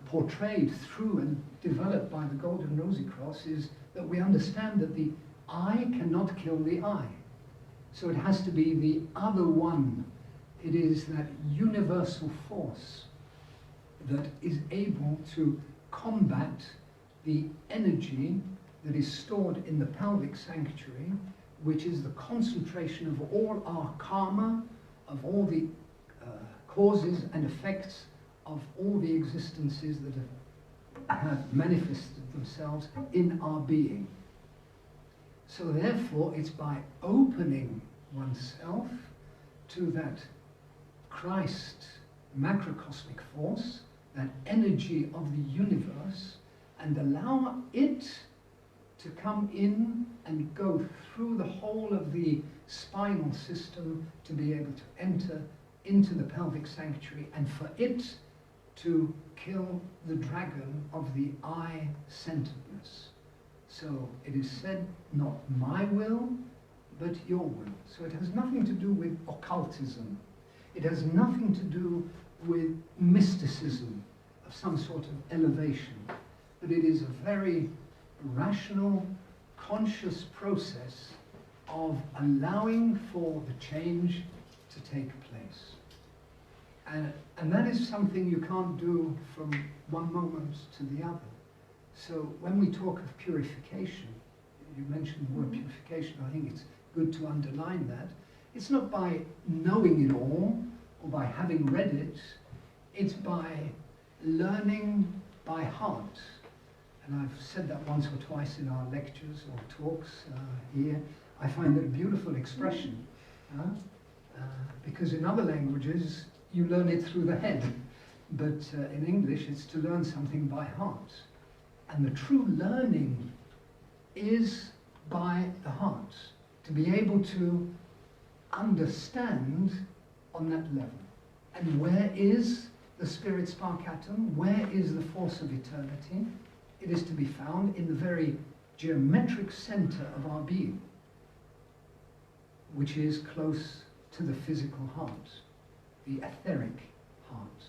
portrayed through and developed by the Golden Rosicrucian is that we understand that the eye cannot kill the eye. So it has to be the other one. It is that universal force that is able to combat the energy that is stored in the pelvic sanctuary, which is the concentration of all our karma, of all the causes and effects of all the existences that have manifested themselves in our being. So therefore, it's by opening oneself to that Christ macrocosmic force, that energy of the universe, and allow it to come in and go through the whole of the spinal system to be able to enter into the pelvic sanctuary, and for it to kill the dragon of the I-centeredness. So it is said, not my will, but your will. So it has nothing to do with occultism. It has nothing to do with mysticism of some sort of elevation. But it is a very rational, conscious process of allowing for the change to take place. And that is something you can't do from one moment to the other. So when we talk of purification, you mentioned the word purification, I think it's good to underline that. It's not by knowing it all or by having read it, it's by learning by heart. And I've said that once or twice in our lectures or talks here. I find that a beautiful expression, because in other languages you learn it through the head, but in English it's to learn something by heart. And the true learning is by the heart, to be able to understand on that level. And where is the spirit spark atom? Where is the force of eternity? It is to be found in the very geometric center of our being, which is close to the physical heart, the etheric heart.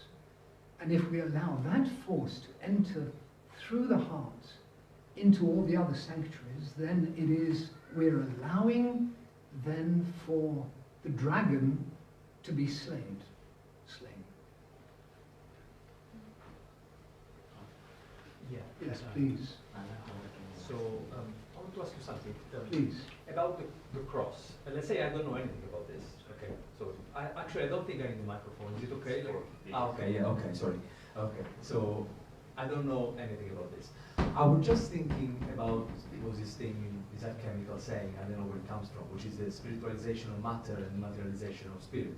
And if we allow that force to enter through the heart into all the other sanctuaries, then it is, we're allowing then for the dragon to be slain. Yeah. Yes, please. So, on wanted to ask you something. Please. About the cross. Let's say I don't know anything about this. Okay. So actually I don't think I need the microphone. Is it okay? Okay. Yeah. Okay. Sorry. Okay. So I don't know anything about this. I was just thinking about this thing, this alchemical saying. I don't know where it comes from, which is the spiritualization of matter and materialization of spirit.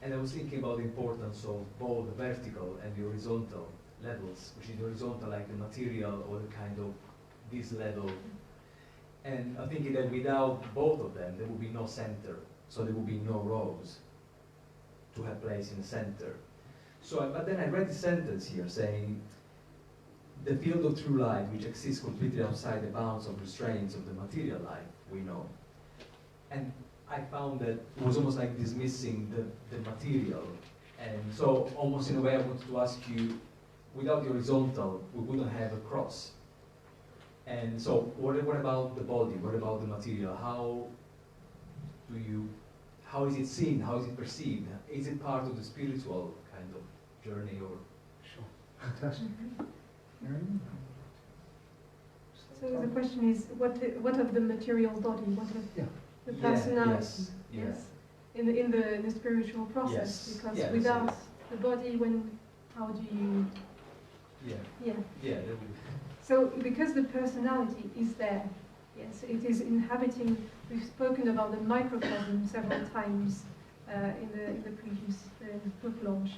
And I was thinking about the importance of both the vertical and the horizontal levels, which is the horizontal like the material or the kind of this level. And I'm thinking that without both of them, there would be no center. So there would be no rows to have place in the center. So, but then I read the sentence here saying, the field of true light, which exists completely outside the bounds of restraints of the material life, we know. And I found that it was almost like dismissing the material. And so almost in a way I wanted to ask you, without the horizontal, we wouldn't have a cross. And so what about the body? What about the material? How is it seen? How is it perceived? Is it part of the spiritual kind of journey or? Sure. Fantastic. Miriam? So the question is, what of the material body? What of the personality? Yes. Yes. In the spiritual process, Yes. because Yeah, without the body, how do you? Yeah. Yeah. Yeah. That would be. So because the personality is there, yes, it is inhabiting. We've spoken about the microcosm several times in the previous book launch,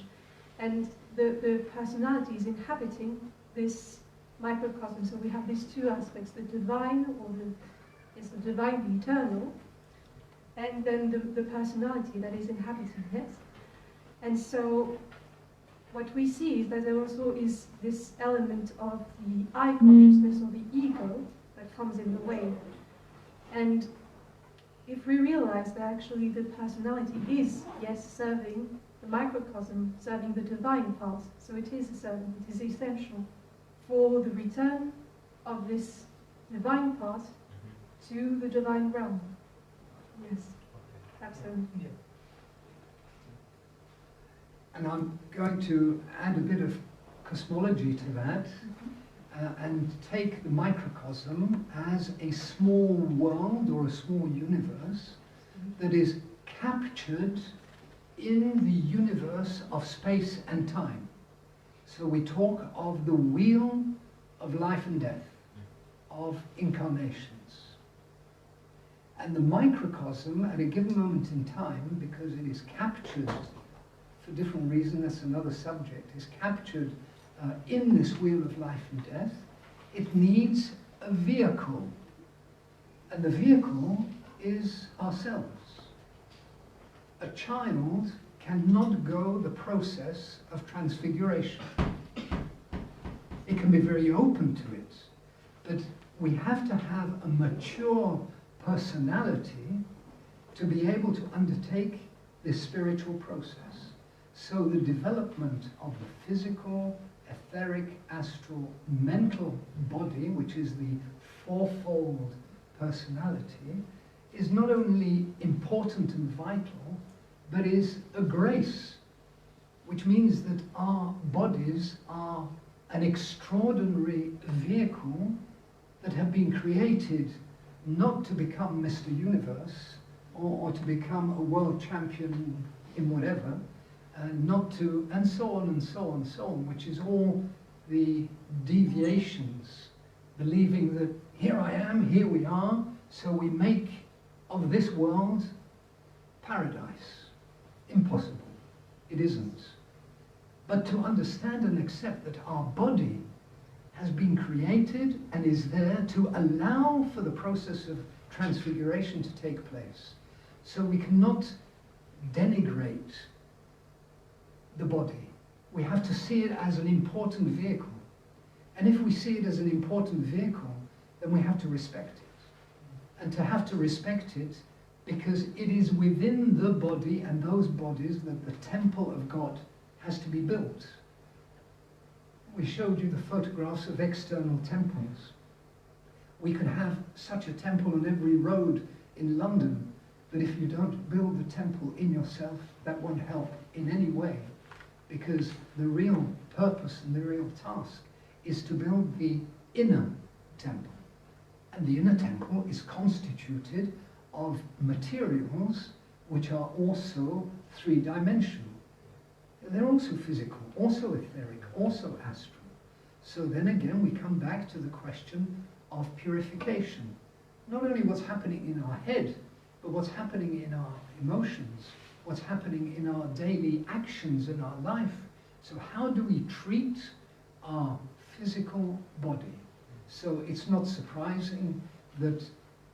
and the personality is inhabiting this microcosm. So we have these two aspects: the divine, or the divine, the eternal, and then the personality that is inhabiting it. And so what we see is that there also is this element of the I consciousness or the ego that comes in the way. And if we realize that actually the personality is, yes, serving the microcosm, serving the divine part, so it is a servant, it is essential for the return of this divine part to the divine realm. Yes, absolutely. Yeah. And I'm going to add a bit of cosmology to that and take the microcosm as a small world or a small universe that is captured in the universe of space and time. So we talk of the wheel of life and death, of incarnations. And the microcosm at a given moment in time, because it is captured for different reasons, that's another subject, is captured in this wheel of life and death, it needs a vehicle. And the vehicle is ourselves. A child cannot go the process of transfiguration. It can be very open to it, but we have to have a mature personality to be able to undertake this spiritual process. So the development of the physical, etheric, astral, mental body, which is the fourfold personality, is not only important and vital, but is a grace, which means that our bodies are an extraordinary vehicle that have been created not to become Mr. Universe or to become a world champion in whatever, not to, and so on and so on and so on, which is all the deviations, believing that here I am, here we are, so we make of this world paradise. Impossible. It isn't. But to understand and accept that our body has been created and is there to allow for the process of transfiguration to take place. So we cannot denigrate the body. We have to see it as an important vehicle. And if we see it as an important vehicle, then we have to respect it. And to have to respect it because it is within the body and those bodies that the temple of God has to be built. We showed you the photographs of external temples. We can have such a temple on every road in London, but if you don't build the temple in yourself, that won't help in any way, because the real purpose and the real task is to build the inner temple. And the inner temple is constituted of materials which are also three-dimensional. They're also physical, also etheric, also astral. So then again, we come back to the question of purification. Not only what's happening in our head, but what's happening in our emotions, what's happening in our daily actions in our life. So how do we treat our physical body? So it's not surprising that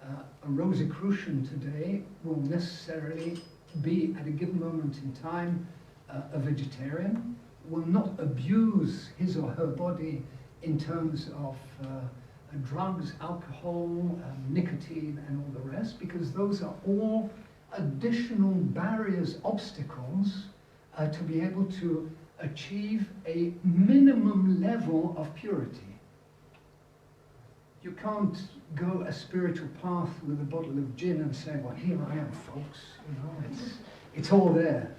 a Rosicrucian today will necessarily be, at a given moment in time, a vegetarian, will not abuse his or her body in terms of drugs, alcohol, nicotine, and all the rest, because those are all additional barriers, obstacles, to be able to achieve a minimum level of purity. You can't go a spiritual path with a bottle of gin and say, well, here I am, folks. You know, it's all there.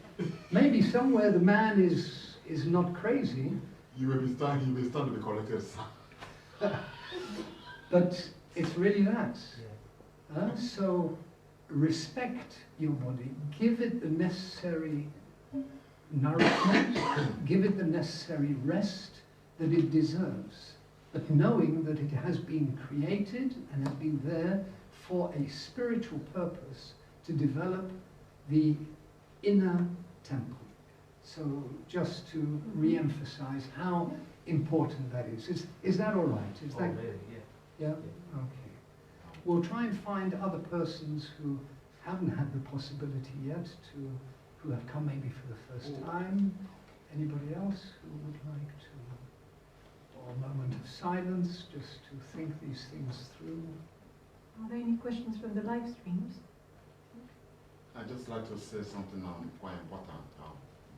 Maybe somewhere the man is not crazy. You will be starting to be collected. But it's really that. So respect your body. Give it the necessary nourishment. Give it the necessary rest that it deserves. But knowing that it has been created and has been there for a spiritual purpose to develop the inner temple. So just to re-emphasize how important that is. Is that all right? Is that? Yeah? Okay. We'll try and find other persons who haven't had the possibility yet who have come maybe for the first time. Anybody else who would like to? Or a moment of silence just to think these things through. Are there any questions from the live streams? I'd just like to say something quite important.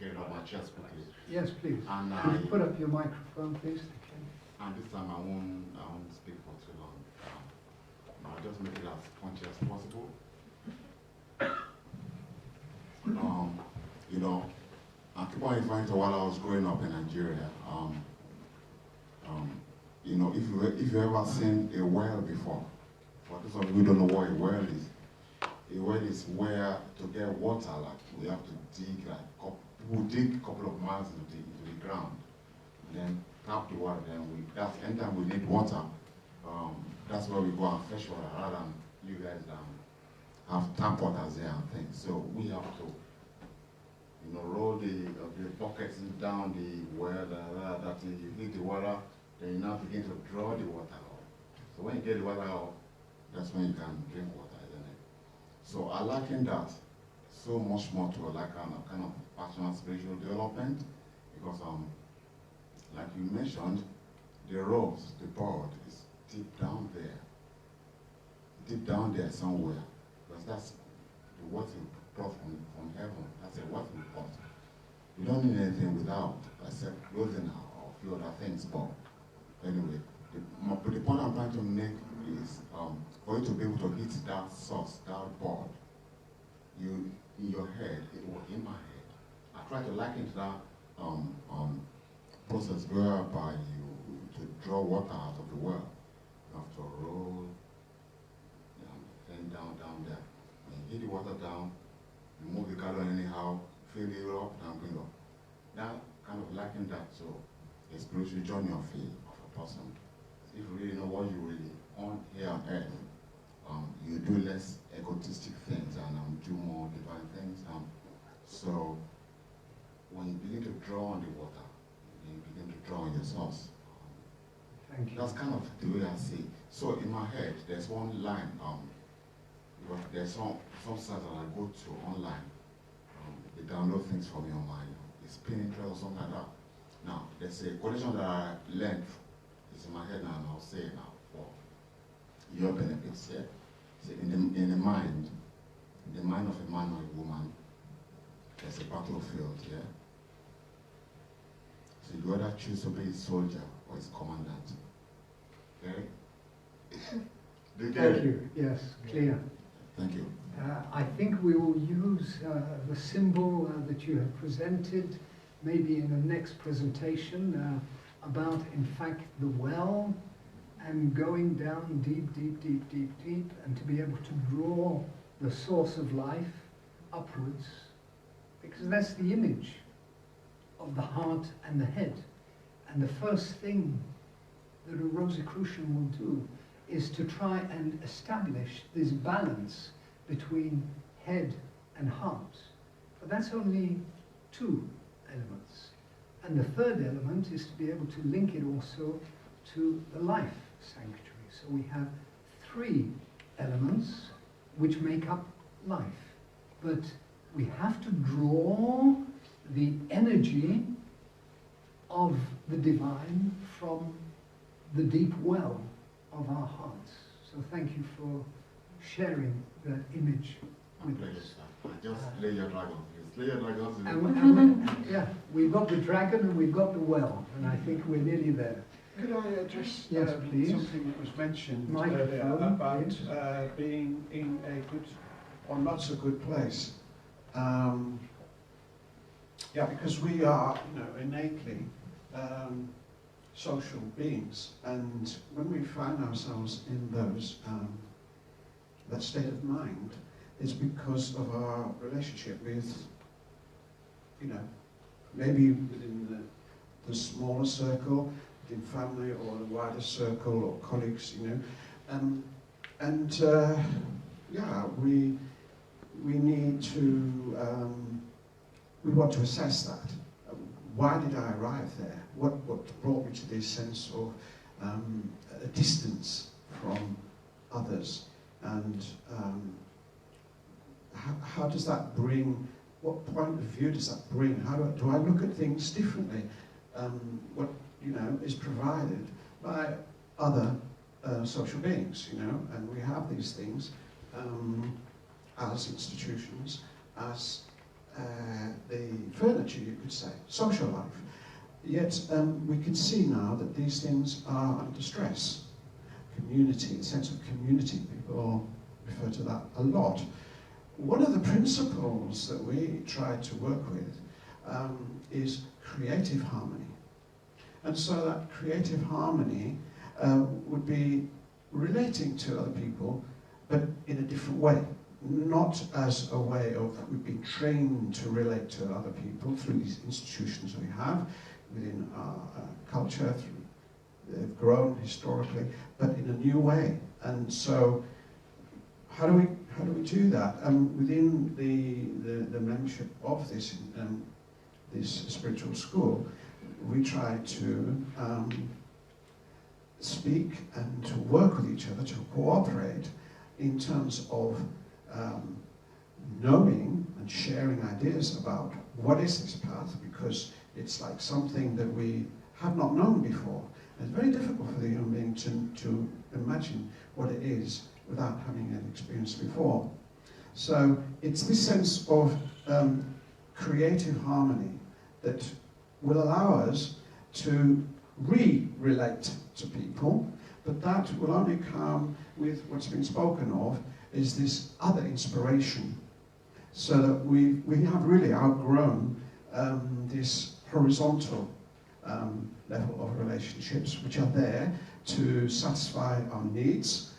Get it off my chest quickly. Yes, please. And Could you put up your microphone, please? And this time I won't speak for too long. I'll just make it as punchy as possible. You know, I keep on referring to while I was growing up in Nigeria. You know, if you ever seen a well before, for those of you who don't know what a well is where to get water, like we have to dig, like we'll dig a couple of miles into the ground, and then tap the water. Then that's anytime we need water, that's where we go and fetch water, rather than you guys have tap waters there and things. So we have to, you know, roll the buckets down the well, that you need the water. Then you now begin to draw the water out. So when you get the water out, that's when you can drink water, isn't it? So I liken that so much more to like kind of personal spiritual development, because like you mentioned, the rose, the bud is deep down there somewhere, because that's the water you brought from heaven. That's the water you brought. You don't need anything without, except clothing or a few other things, but anyway, the point I'm trying to make is for you to be able to hit that source, that board, in your head, or in my head, I try to liken to that process whereby to draw water out of the well, you have to roll down there. And you hit the water down, you move the gallon anyhow, fill it up, and bring up. That kind of liken that to a spiritual journey of a person. If you really know what you really want here on earth, you do less egotistic things and do more divine things. So when you begin to draw on the water, you begin to draw on your source. Thank you. That's kind of the way I see it. So in my head, there's one line. There's some sites that I go to online. They download things from your mind. It's Pinterest or something like that. Now, there's a quotation that I learned. It's in my head now, and I'll say it now for your benefits. Yeah? So in the mind of a man or a woman, there's a battlefield. Yeah. So you either choose to be his soldier or his commandant. Okay. Thank you. Yes, clear. Thank you. I think we will use the symbol that you have presented, maybe in the next presentation, about, in fact, the well and going down deep, deep, deep, deep, deep, and to be able to draw the source of life upwards, because that's the image of the heart and the head. And the first thing that a Rosicrucian will do is to try and establish this balance between head and heart. But that's only two elements. And the third element is to be able to link it also to the life sanctuary. So we have three elements which make up life. But we have to draw the energy of the divine from the deep well of our hearts. So thank you for sharing that image with us. Just slay your dragon, please. Slay your dragons. Yeah, we've got the dragon and we've got the well, and I think we're nearly there. Could I address Yes, please. something that was mentioned Microphone, earlier about please. being in a good or not so good place? Yeah, because we are, innately social beings, and when we find ourselves in that state of mind, it's because of our relationship with, maybe within the smaller circle, within family, or the wider circle, or colleagues, yeah, we need to, we want to assess that. Why did I arrive there? What brought me to this sense of a distance from others? And how does that bring, what point of view does that bring? How do I look at things differently? What, is provided by other social beings, and we have these things as institutions, as the furniture, you could say, social life. Yet we can see now that these things are under stress. Community, a sense of community, people refer to that a lot. One of the principles that we try to work with is creative harmony. And so that creative harmony would be relating to other people, but in a different way. Not as a way of, we've been trained to relate to other people through these institutions we have within our culture, they've grown historically, but in a new way. And so, how do we do that? Within the membership of this spiritual school, we try to speak and to work with each other, to cooperate in terms of knowing and sharing ideas about what is this path, because it's like something that we have not known before. And it's very difficult for the human being to imagine what it is without having an experience before. So it's this sense of creative harmony that will allow us to relate to people, but that will only come with what's been spoken of, is this other inspiration, so that we have really outgrown this horizontal level of relationships, which are there to satisfy our needs,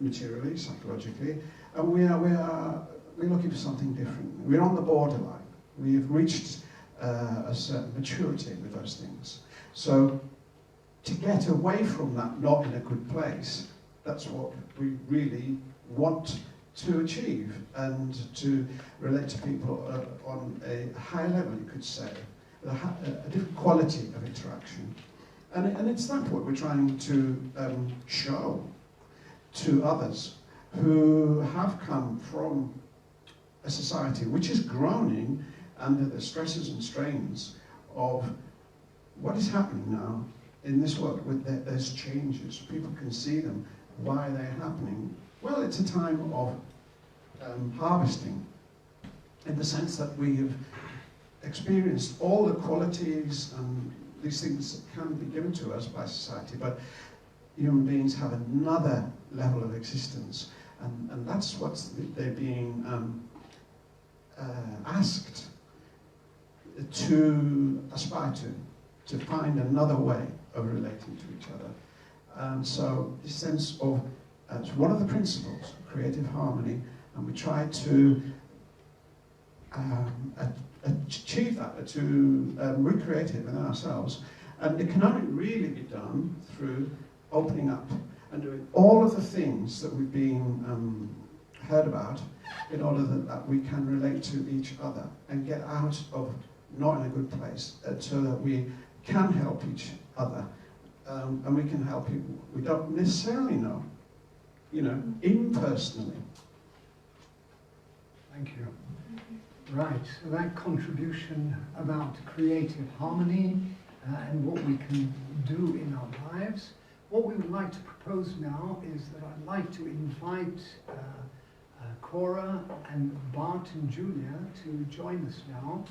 materially, psychologically, and we're looking for something different. We're on the borderline. We've reached a certain maturity with those things. So to get away from that not in a good place, that's what we really want to achieve, and to relate to people on a high level, you could say, a different quality of interaction. And it's that what we're trying to show to others who have come from a society which is groaning under the stresses and strains of what is happening now in this world. There's changes, people can see them. Why they're happening? Well, it's a time of harvesting, in the sense that we have experienced all the qualities and these things that can be given to us by society, but human beings have another level of existence, and that's what they're being asked to aspire to find another way of relating to each other. And so this sense of, it's one of the principles, creative harmony, and we try to achieve that, to recreate it within ourselves. And it can only really be done through opening up and doing all of the things that we've been heard about in order that we can relate to each other and get out of not in a good place, so that we can help each other, and we can help people we don't necessarily know, impersonally. Thank you. Right, so that contribution about creative harmony and what we can do in our lives. What we would like to propose now is that I'd like to invite Cora and Bart and Julia to join us now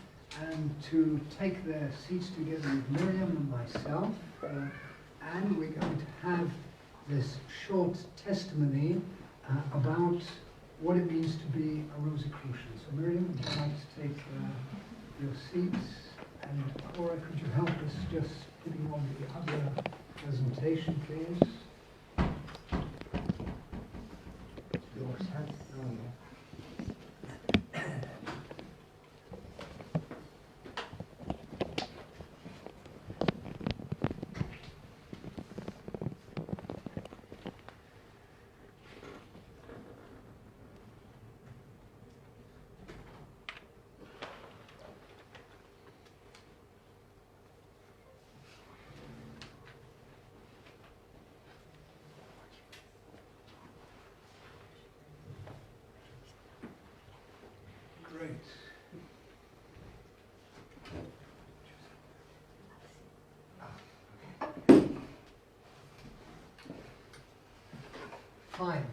and to take their seats together with Miriam and myself. And we're going to have this short testimony about what it means to be a Rosicrucian. So Miriam, would you like to take your seats? And Cora, could you help us just putting on the other presentation, please? Yours has great. Fine.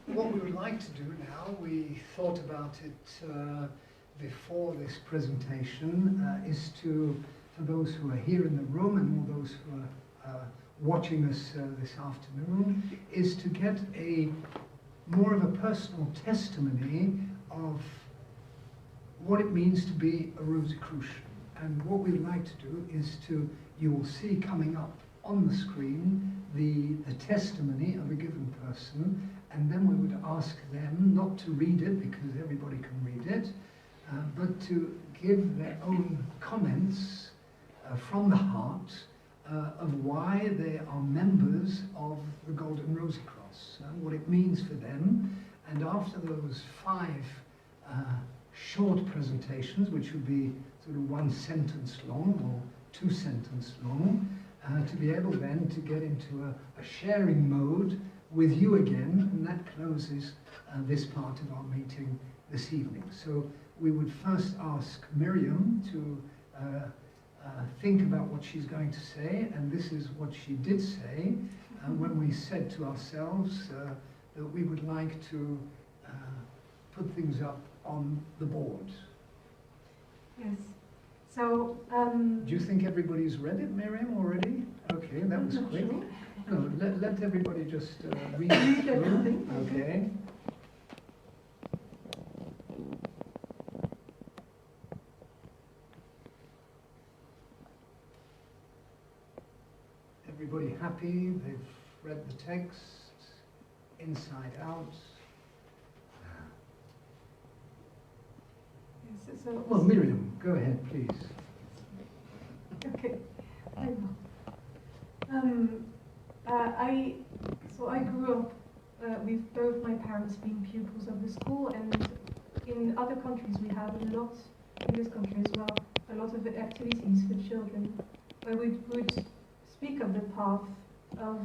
What we would like to do now, we thought about it before this presentation, is to, for those who are here in the room and all those who are watching us this afternoon, is to get a more of a personal testimony of what it means to be a Rosicrucian. And what we'd like to do is to, you will see coming up on the screen the testimony of a given person, and then we would ask them not to read it because everybody can read it, but to give their own comments from the heart of why they are members of the Golden Rosicross, what it means for them. And after those 5 short presentations, which would be sort of 1 sentence long or 2 sentences long, to be able then to get into a sharing mode with you again, and that closes this part of our meeting this evening. So we would first ask Miriam to think about what she's going to say, and this is what she did say when we said to ourselves that we would like to put things up on the board. Yes. So, do you think everybody's read it, Miriam, already? Okay, that was quick. Sure. No, let everybody just read Read it through. everything, Okay. Everybody happy? They've read the text inside out. Yes, so Well, Miriam, go ahead, please. okay, I will. I grew up with both my parents being pupils of the school, and in other countries we have a lot, in this country as well, a lot of activities for children where we would speak of the path of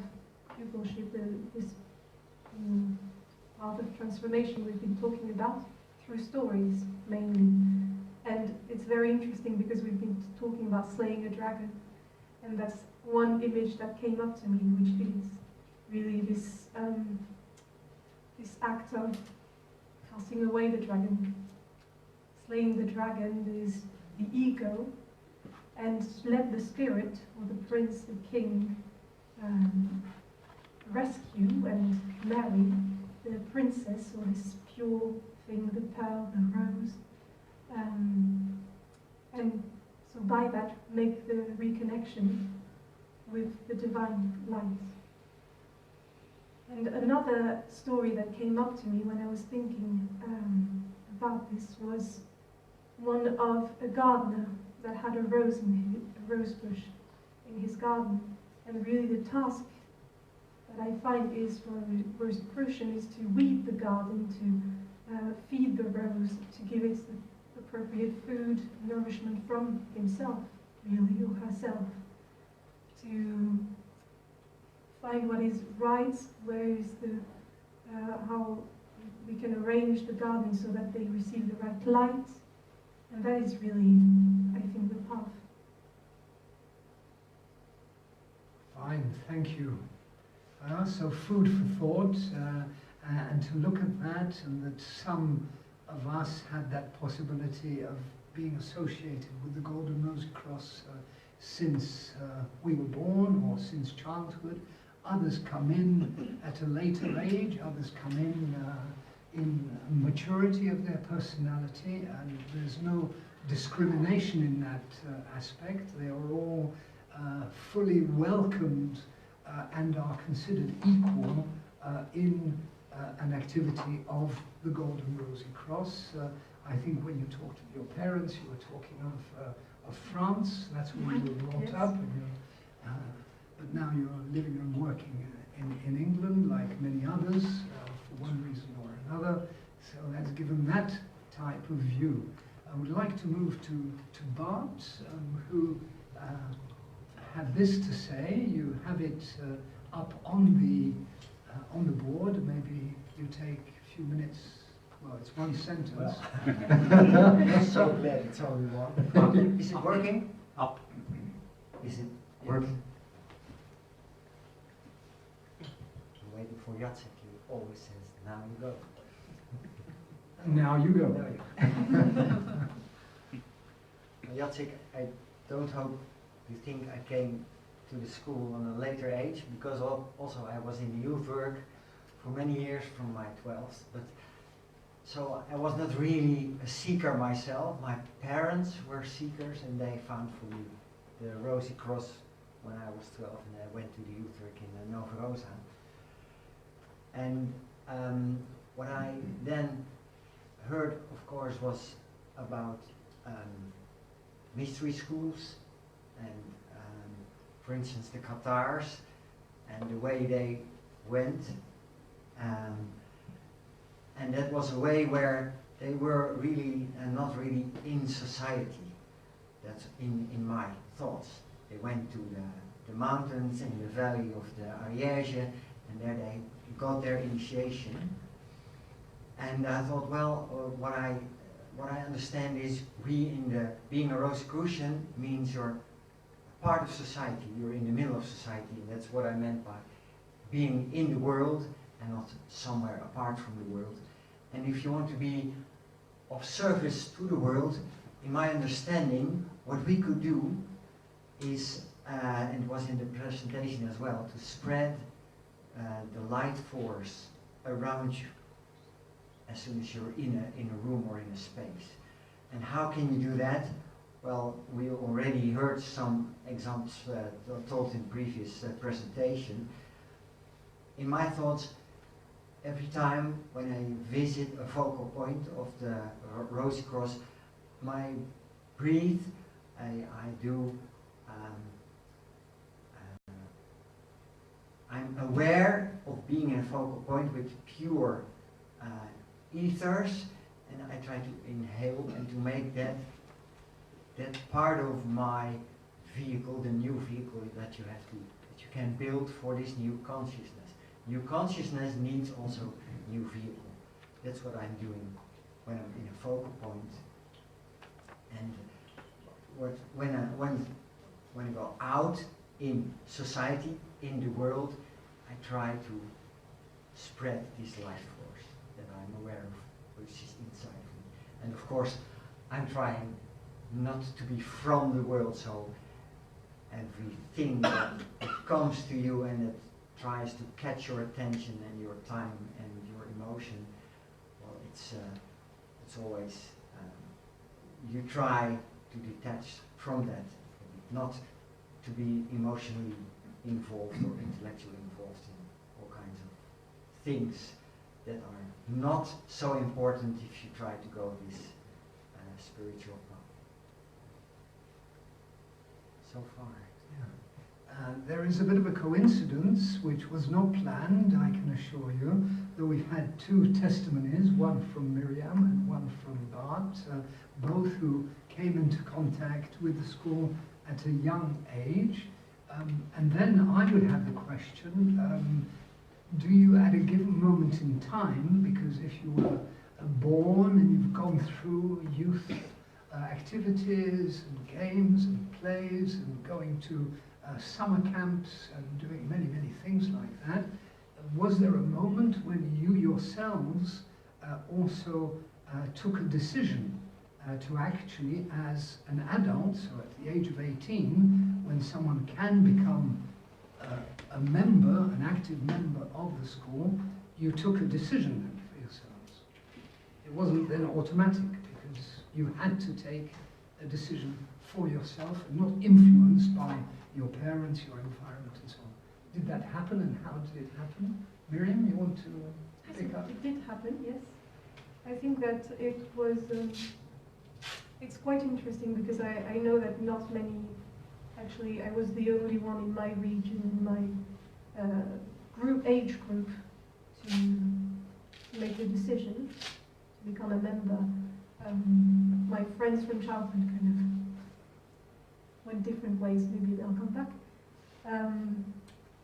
pupilship, this path of transformation we've been talking about through stories mainly. And it's very interesting because we've been talking about slaying a dragon, and that's one image that came up to me, which is really this this act of casting away the dragon. Slaying the dragon is the ego, and let the spirit, or the prince, the king, rescue and marry the princess, or this pure thing, the pearl, the rose, and so by that make the reconnection with the divine light. And another story that came up to me when I was thinking about this was one of a gardener that had a rose bush in his garden. And really the task that I find is for a Rosicrucian is to weed the garden, to feed the rose, to give it the appropriate food, nourishment from himself, really, or herself, to find what is right, where is the, how we can arrange the garden so that they receive the right light, and that is really, I think, the path. Fine, thank you. So food for thought, and to look at that, and that some of us had that possibility of being associated with the Golden Rosicrucian since we were born or since childhood. Others come in at a later age, others come in maturity of their personality, and there's no discrimination in that aspect. They are all fully welcomed and are considered equal in an activity of the Golden Rosicrucian. I think when you talked to your parents, you were talking of France. That's where you were brought up. And but now you're living and working in England, like many others, for one reason or another. So that's given that type of view. I would like to move to Bart, who had this to say. You have it up on the board. Maybe you take a few minutes. Well, it's one sentence. Well, I'm so glad it's only one. Is it working? Up. Is it working? I'm waiting for Jacek. He always says, now you go. Now you go. There you go. Jacek, I don't hope you think I came to the school on a later age, because also I was in youth work for many years from my 12th, but so I was not really a seeker myself. My parents were seekers, and they found for me the Rosicrucian when I was 12, and I went to the youth work in Nova Rosa. And what I then heard, of course, was about mystery schools, and for instance the Qatars, and the way they went. And that was a way where they were really not really in society. That's in my thoughts. They went to the mountains in the valley of the Ariège, and there they got their initiation. And I thought, well, what I understand is being a Rosicrucian means you're part of society. You're in the middle of society, and that's what I meant by being in the world and not somewhere apart from the world. And if you want to be of service to the world, in my understanding, what we could do is, and it was in the presentation as well, to spread the light force around you as soon as you're in a room or in a space. And how can you do that? Well, we already heard some examples told in previous presentation. In my thoughts, every time when I visit a focal point of the Rosicrucian, my breathe, I do, I'm aware of being in a focal point with pure ethers, and I try to inhale and to make that part of my vehicle, the new vehicle that you can build for this new consciousness. New consciousness needs also new vehicle. That's what I'm doing when I'm in a focal point. And when I go out in society, in the world, I try to spread this life force that I'm aware of, which is inside of me. And of course, I'm trying not to be from the world, so everything that comes to you and that tries to catch your attention and your time and your emotion, well, it's always, you try to detach from that, not to be emotionally involved or intellectually involved in all kinds of things that are not so important if you try to go this spiritual path. So far. There is a bit of a coincidence, which was not planned, I can assure you, that we've had two testimonies, one from Miriam and one from Bart, both who came into contact with the school at a young age. And then I would have the question, do you at a given moment in time, because if you were born and you've gone through youth activities and games and plays and going to summer camps and doing many, many things like that, was there a moment when you yourselves also took a decision to actually, as an adult, so at the age of 18, when someone can become a member, an active member of the school, you took a decision then for yourselves? It wasn't then automatic, because you had to take a decision for yourself and not influenced by your parents, your environment, and so on. Did that happen, and how did it happen? Miriam, you want to pick up? It did happen, yes. I think that it was, it's quite interesting because I know that not many, actually I was the only one in my region, in my age group, to make the decision to become a member. My friends from childhood kind of went different ways, maybe they'll come back.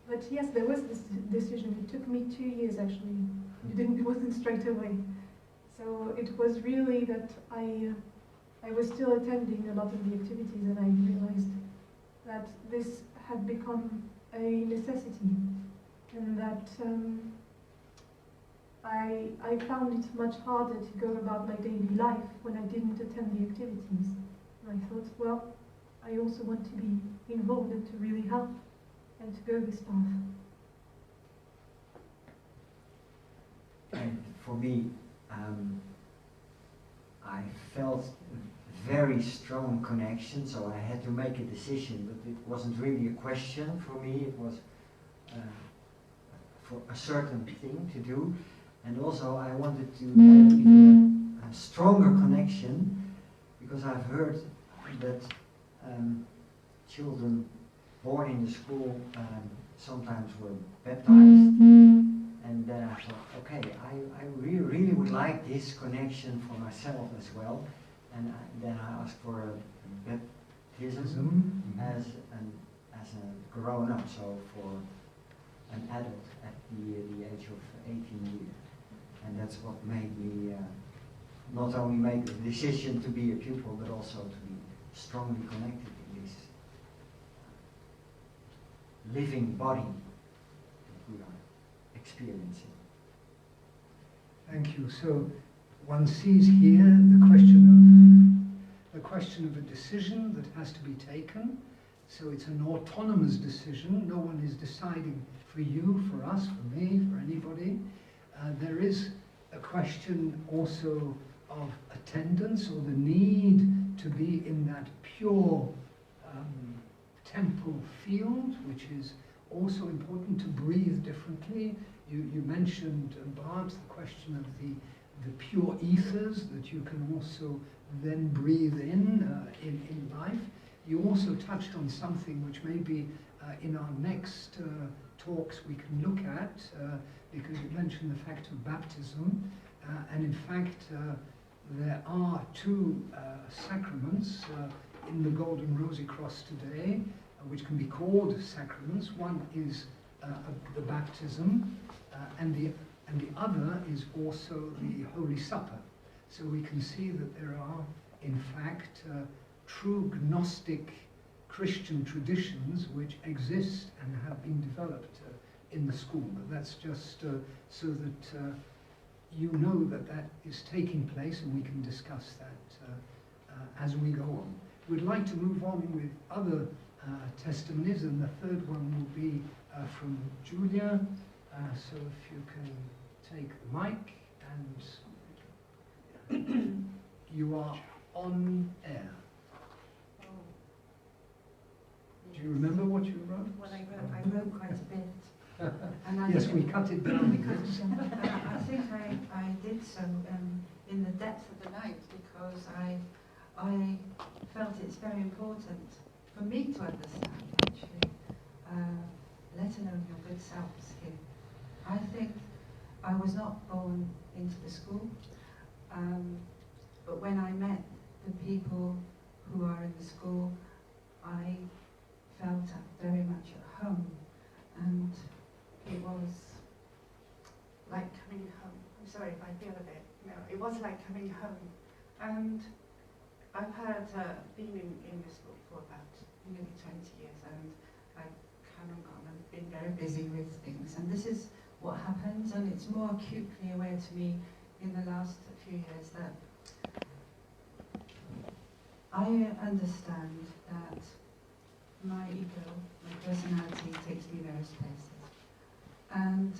But yes, there was this decision. It took me 2 years actually. It wasn't straight away. So it was really that I was still attending a lot of the activities, and I realized that this had become a necessity, and that I found it much harder to go about my daily life when I didn't attend the activities. And I thought, well, I also want to be involved and to really help and to go this path. And for me, I felt a very strong connection, so I had to make a decision, but it wasn't really a question for me, it was for a certain thing to do. And also I wanted to have even a stronger connection, because I've heard that children born in the school sometimes were baptized, and then I thought, okay, I really would like this connection for myself as well, and then I asked for a baptism as a grown-up, so for an adult at the age of 18 years, and that's what made me not only make the decision to be a pupil, but also to be strongly connected in this living body that we are experiencing. Thank you. So one sees here the question of a decision that has to be taken. So it's an autonomous decision. No one is deciding for you, for us, for me, for anybody. There is a question also of attendance, or the need to be in that pure temple field, which is also important, to breathe differently. You mentioned, Bart, the question of the pure ethers that you can also then breathe in life. You also touched on something which maybe in our next talks we can look at, because you mentioned the fact of baptism, and in fact there are two sacraments in the Golden Rosicrucian today, which can be called sacraments. One is the baptism, and the other is also the Holy Supper. So we can see that there are, in fact, true Gnostic Christian traditions which exist and have been developed in the school. But that's just so that you know that that is taking place, and we can discuss that as we go on. We'd like to move on with other testimonies, and the third one will be from Julia. So if you can take the mic, and you are on air. Do you remember what you wrote? Well, I wrote quite a bit, And I Yes, think we cut it down. I think I did so in the depth of the night because I felt it's very important for me to understand, actually, let alone your good selves here. I think I was not born into the school, but when I met the people who are in the school, I felt very much at home, and it was like coming home. I'm sorry if I feel a bit, it was like coming home. And I've had been in this book for about nearly 20 years, and I've come and gone and been very busy with things. And this is what happens, and it's more acutely aware to me in the last few years that I understand that my ego, my personality takes me various places. And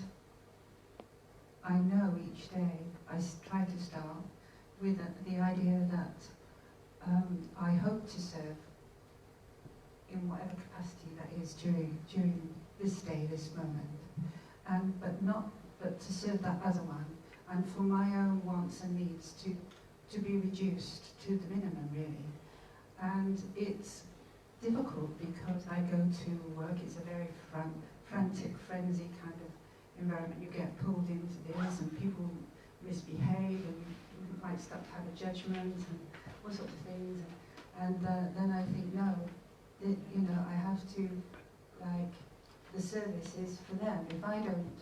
I know each day I try to start with the idea that I hope to serve in whatever capacity that is during this day, this moment, but to serve that other one, and for my own wants and needs to be reduced to the minimum, really. And it's difficult because I go to work, it's a very frantic, frenzy kind of environment. You get pulled into this, and people misbehave, and you might start to have a judgment, and all sorts of things. And then I think, no, I have to, like, the service is for them. If I don't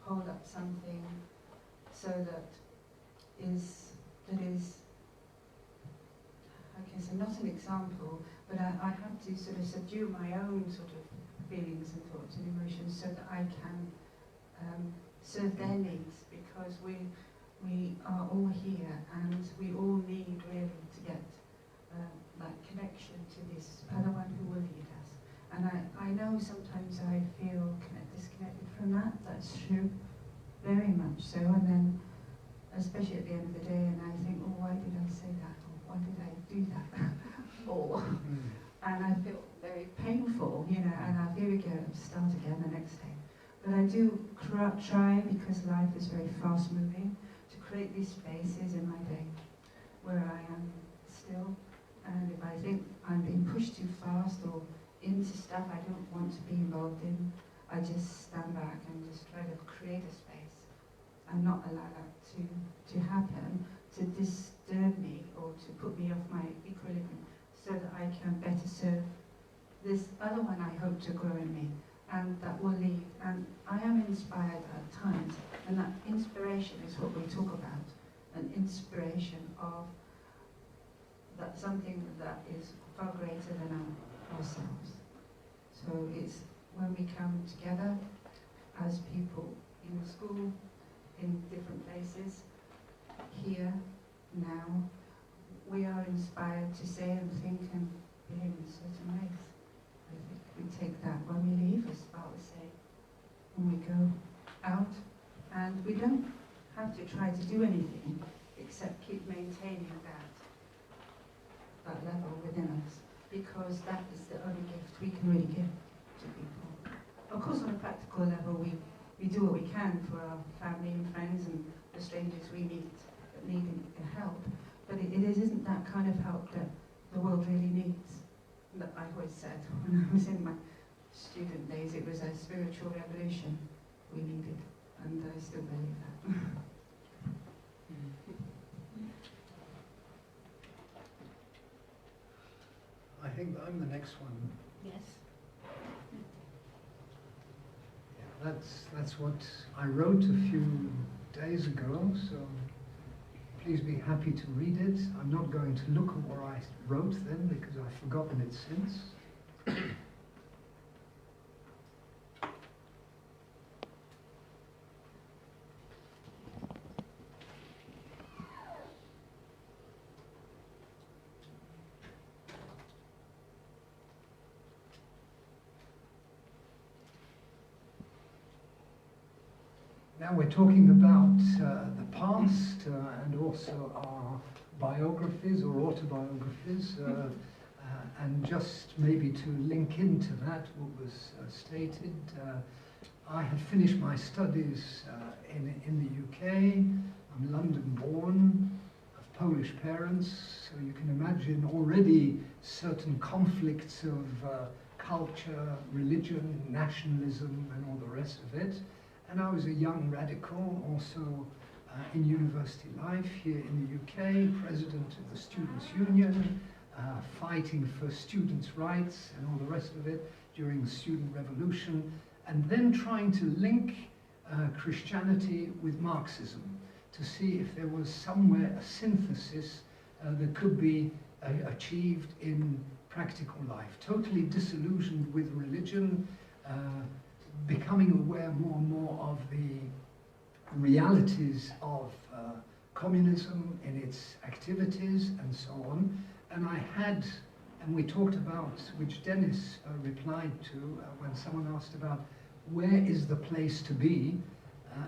hold up something so that is, okay, so not an example, but I have to sort of subdue my own sort of feelings and thoughts and emotions so that I can serve their needs, because we are all here and we all need really to get that connection to this other one who will lead us. And I know sometimes I feel disconnected from that, that's true, very much so, and then especially at the end of the day, and I think, oh, why did I say that, or why did I do that, and I feel very painful, and here we go, start again the next day. But I do try, because life is very fast moving, to create these spaces in my day where I am still, and if I think I'm being pushed too fast or into stuff I don't want to be involved in, I just stand back and just try to create a space and not allow that to happen, to disturb me or to put me off my equilibrium, so that I can better serve this other one I hope to grow in me, and that will lead. And I am inspired at times, and that inspiration is what we talk about, an inspiration of that something that is far greater than ourselves. So it's when we come together as people in the school, in different places, here, now, we are inspired to say and think and behave in certain ways. I think we take that when we leave, as Bart was saying, when we go out, and we don't have to try to do anything except keep maintaining that level within us, because that is the only gift we can really give to people. Of course, on a practical level, we do what we can for our family and friends and the strangers we meet that need help, but it isn't that kind of help that the world really needs. That I always said when I was in my student days, it was a spiritual revolution we needed, and I still believe that. I think I'm the next one. Yes. Yeah, that's what I wrote a few days ago, so please be happy to read it. I'm not going to look at what I wrote then, because I've forgotten it since. Now we're talking about the past and also our biographies or autobiographies, and just maybe to link into that what was stated, I had finished my studies in the UK. I'm London born, of Polish parents, so you can imagine already certain conflicts of culture, religion, nationalism, and all the rest of it. And I was a young radical, also in university life here in the UK, president of the Students' Union, fighting for students' rights and all the rest of it during the student revolution, and then trying to link Christianity with Marxism to see if there was somewhere a synthesis that could be achieved in practical life. Totally disillusioned with religion, becoming aware more and more of the realities of communism in its activities and so on. And I had, and we talked about, which Dennis replied to when someone asked about where is the place to be,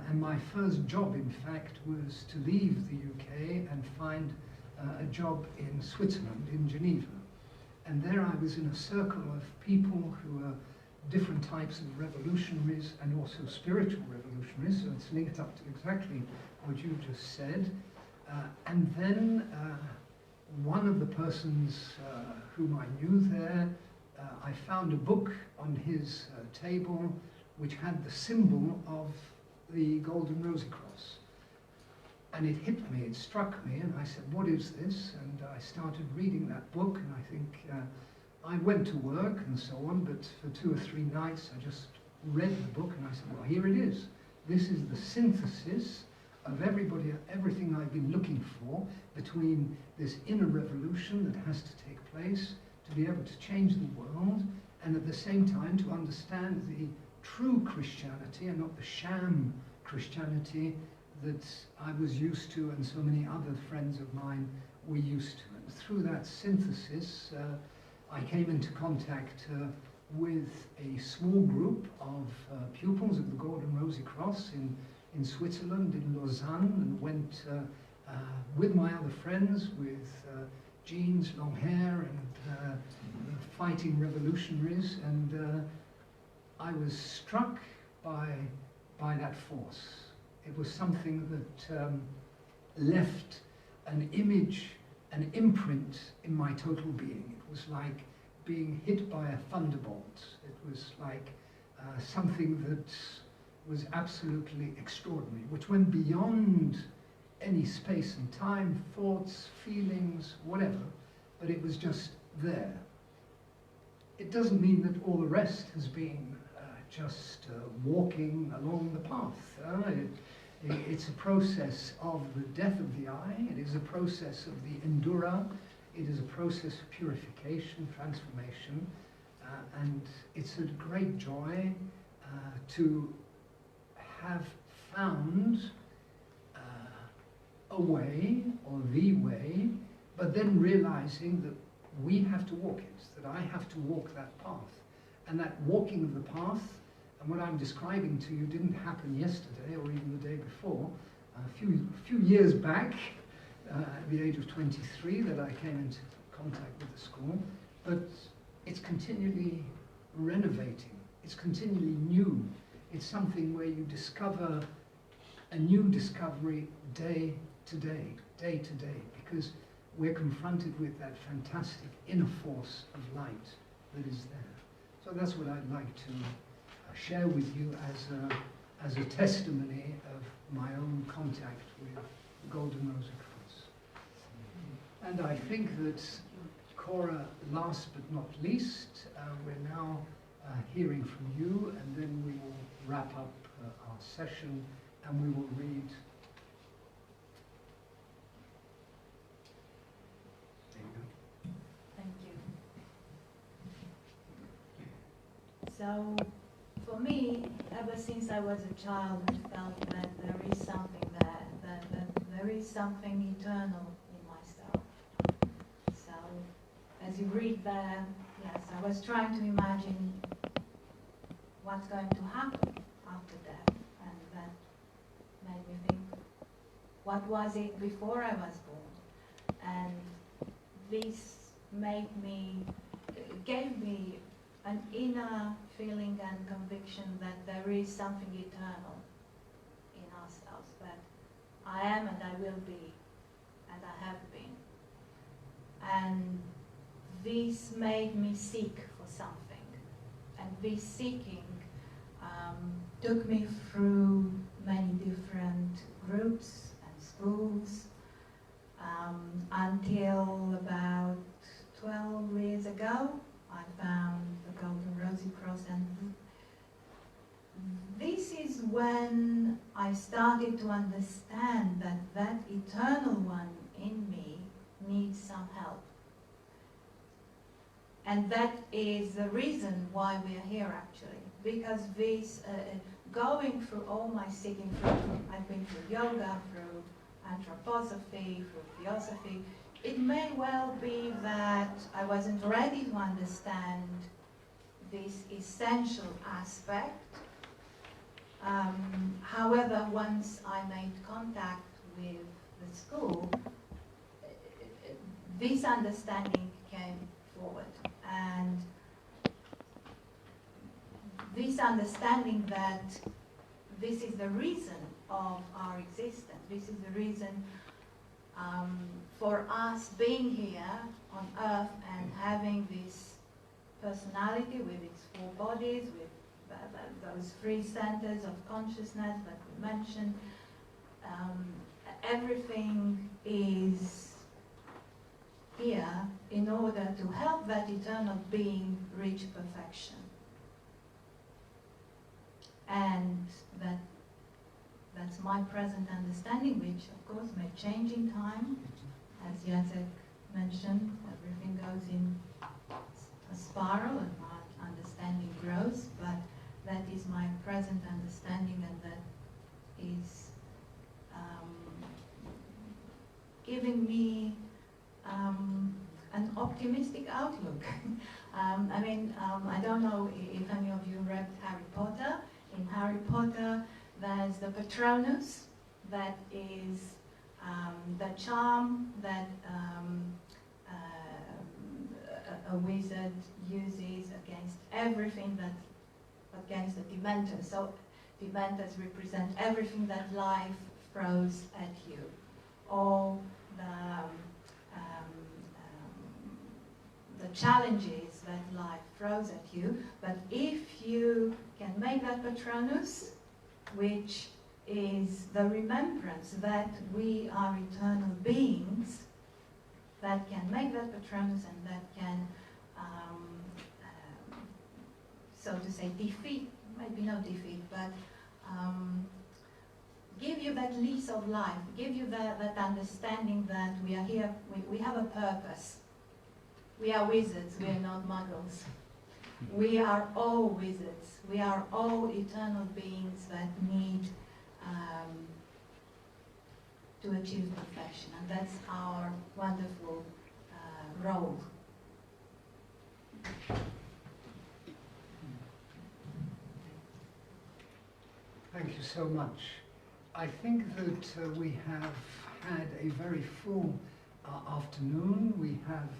and my first job in fact was to leave the UK and find a job in Switzerland, in Geneva. And there I was in a circle of people who were different types of revolutionaries and also spiritual revolutionaries, so it's linked up to exactly what you just said. And then one of the persons whom I knew there, I found a book on his table which had the symbol of the Golden Rosicrucian. And it hit me, it struck me, and I said, what is this? And I started reading that book, and I think I went to work and so on, but for 2 or 3 nights I just read the book and I said, well, here it is. This is the synthesis of everything I've been looking for between this inner revolution that has to take place to be able to change the world, and at the same time to understand the true Christianity and not the sham Christianity that I was used to and so many other friends of mine were used to. And through that synthesis, I came into contact with a small group of pupils of the Golden Rosicrucian in Switzerland, in Lausanne, and went with my other friends with jeans, long hair, and fighting revolutionaries, and I was struck by that force. It was something that left an image, an imprint in my total being. It was like being hit by a thunderbolt. It was like something that was absolutely extraordinary, which went beyond any space and time, thoughts, feelings, whatever, but it was just there. It doesn't mean that all the rest has been just walking along the path. It's a process of the death of the I, it is a process of the endura, it is a process of purification, transformation, and it's a great joy to have found a way, or the way, but then realizing that we have to walk it, that I have to walk that path. And that walking of the path, and what I'm describing to you didn't happen yesterday or even the day before. A few years back, at the age of 23, that I came into contact with the school, but it's continually renovating, it's continually new. It's something where you discover a new discovery day to day, because we're confronted with that fantastic inner force of light that is there. So that's what I'd like to share with you as a testimony of my own contact with the Golden Rosicrucian. And I think that, Cora, last but not least, we're now hearing from you, and then we will wrap up our session and we will read. There you go. Thank you. So, for me, ever since I was a child, I felt that there is something there, that there is something eternal in myself. So, as you read there, yes, I was trying to imagine what's going to happen after death, and that made me think, what was it before I was born? And this gave me an inner feeling and conviction that there is something eternal in ourselves, that I am and I will be, and I have been. And this made me seek for something, and this seeking took me through many different groups and schools until about 12 years ago I found the Golden Rosicrucian, and this is when I started to understand that that eternal one in me needs some help. And that is the reason why we are here, actually, because this, going through all my seeking through, I've been through yoga, through anthroposophy, through theosophy. It may well be that I wasn't ready to understand this essential aspect. However, once I made contact with the school, this understanding came forward. And this understanding that this is the reason of our existence, this is the reason for us being here on earth and having this personality with its four bodies, with those three centers of consciousness that we mentioned. Everything is here in order to help that eternal being reach perfection. And that's my present understanding, which of course may change in time. As Jacek mentioned, everything goes in a spiral and my understanding grows, but that is my present understanding, and that is giving me an optimistic outlook. I don't know if any of you read Harry Potter. In Harry Potter, there's the Patronus, that is the charm that a wizard uses against everything against the Dementors. So Dementors represent everything that life throws at you, all the challenges that life throws at you. But if you can make that Patronus, which is the remembrance that we are eternal beings, that can make that Patronus and that can, so to say, defeat, maybe not defeat, but give you that lease of life, give you that understanding that we are here, we have a purpose. We are wizards, we are not muggles. We are all wizards. We are all eternal beings that need to achieve perfection, and that's our wonderful role. Thank you so much. I think that we have had a very full afternoon. We have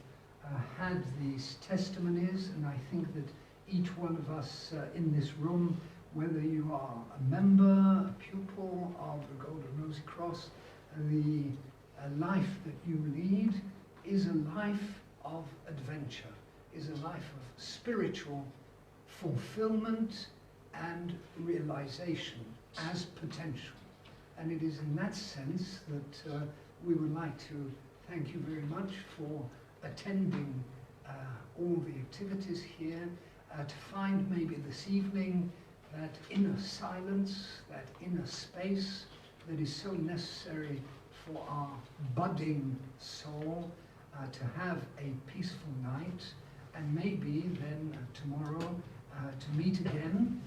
had these testimonies, and I think that each one of us in this room, whether you are a member, a pupil of the Golden Rosicrucian, the life that you lead is a life of adventure, is a life of spiritual fulfillment and realization as potential. And it is in that sense that we would like to thank you very much for attending all the activities here, to find maybe this evening that inner silence, that inner space that is so necessary for our budding soul, to have a peaceful night, and maybe then tomorrow to meet again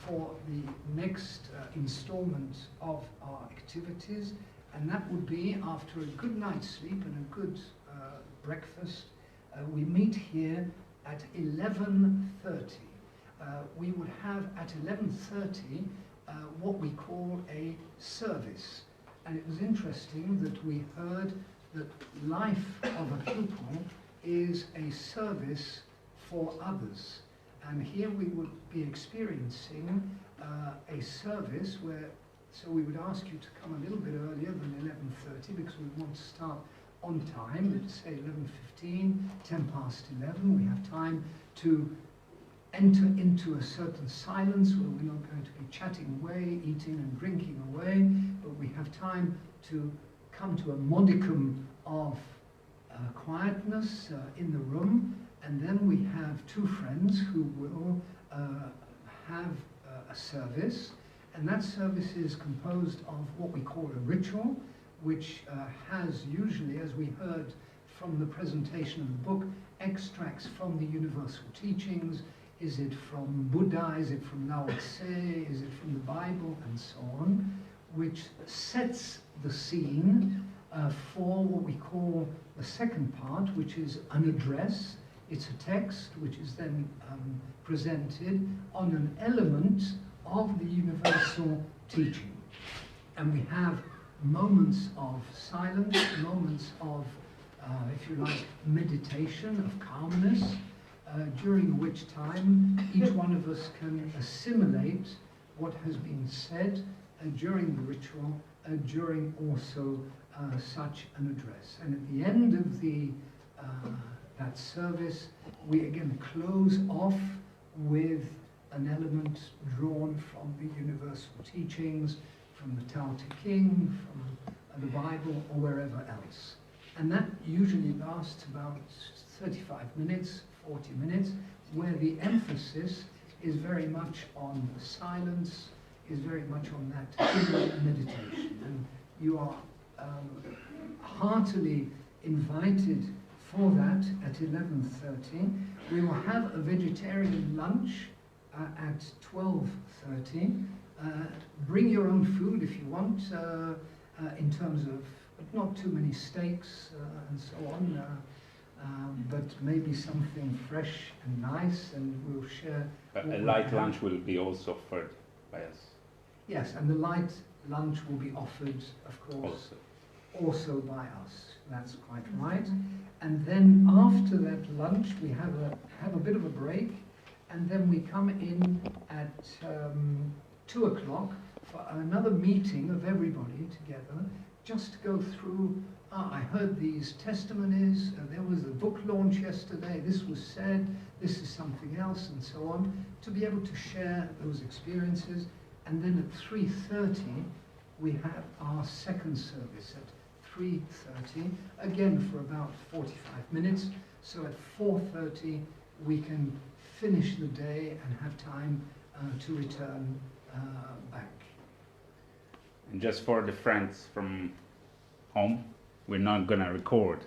for the next installment of our activities, and that would be after a good night's sleep and a good breakfast. We meet here at 11:30. We would have at 11:30 what we call a service, and it was interesting that we heard that life of a pupil is a service for others. And here we would be experiencing a service where, so we would ask you to come a little bit earlier than 11:30 because we want to start on time, let's say 11:15, 10 past 11. We have time to enter into a certain silence where we're not going to be chatting away, eating and drinking away, but we have time to come to a modicum of quietness in the room, and then we have two friends who will have a service, and that service is composed of what we call a ritual, which has usually, as we heard from the presentation of the book, extracts from the universal teachings. Is it from Buddha? Is it from Lao Tse? Is it from the Bible? And so on, which sets the scene for what we call the second part, which is an address. It's a text which is then presented on an element of the universal teaching. And we have moments of silence, moments of, if you like, meditation, of calmness, during which time each one of us can assimilate what has been said during the ritual, during also such an address. And at the end of that service, we again close off with an element drawn from the universal teachings, from the Tao Te Ching, from the Bible, or wherever else. And that usually lasts about 35 minutes, 40 minutes, where the emphasis is very much on the silence, is very much on that inner meditation. And you are heartily invited for that at 11:30. We will have a vegetarian lunch at 12:30. Bring your own food if you want, in terms of, but not too many steaks and so on, but maybe something fresh and nice, and we'll share. A light lunch will be also offered by us. Yes, and the light lunch will be offered, of course, also by us. That's quite right. And then after that lunch, we have a bit of a break, and then we come in at 2 o'clock for another meeting of everybody together, just to go through, I heard these testimonies, there was a book launch yesterday, this was said, this is something else, and so on, to be able to share those experiences. And then at 3:30, we have our second service at 3:30, again for about 45 minutes. So at 4:30, we can finish the day and have time to return back. And just for the friends from home, we're not going to record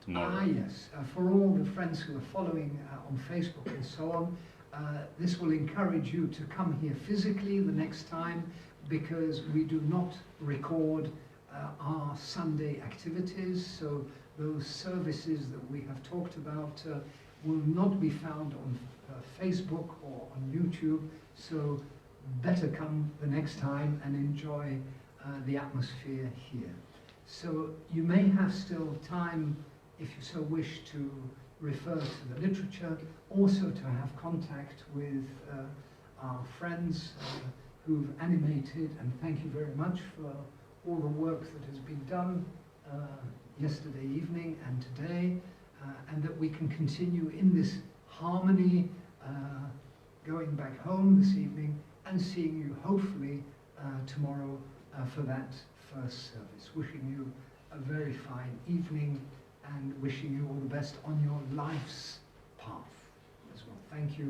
tomorrow. Yes. For all the friends who are following on Facebook and so on, this will encourage you to come here physically the next time, because we do not record our Sunday activities. So those services that we have talked about will not be found on Facebook or on YouTube. So better come the next time and enjoy the atmosphere here. So you may have still time, if you so wish, to refer to the literature, also to have contact with our friends who've animated, and thank you very much for all the work that has been done yesterday evening and today, and that we can continue in this harmony, going back home this evening and seeing you hopefully tomorrow for that first service. Wishing you a very fine evening and wishing you all the best on your life's path as well. Thank you.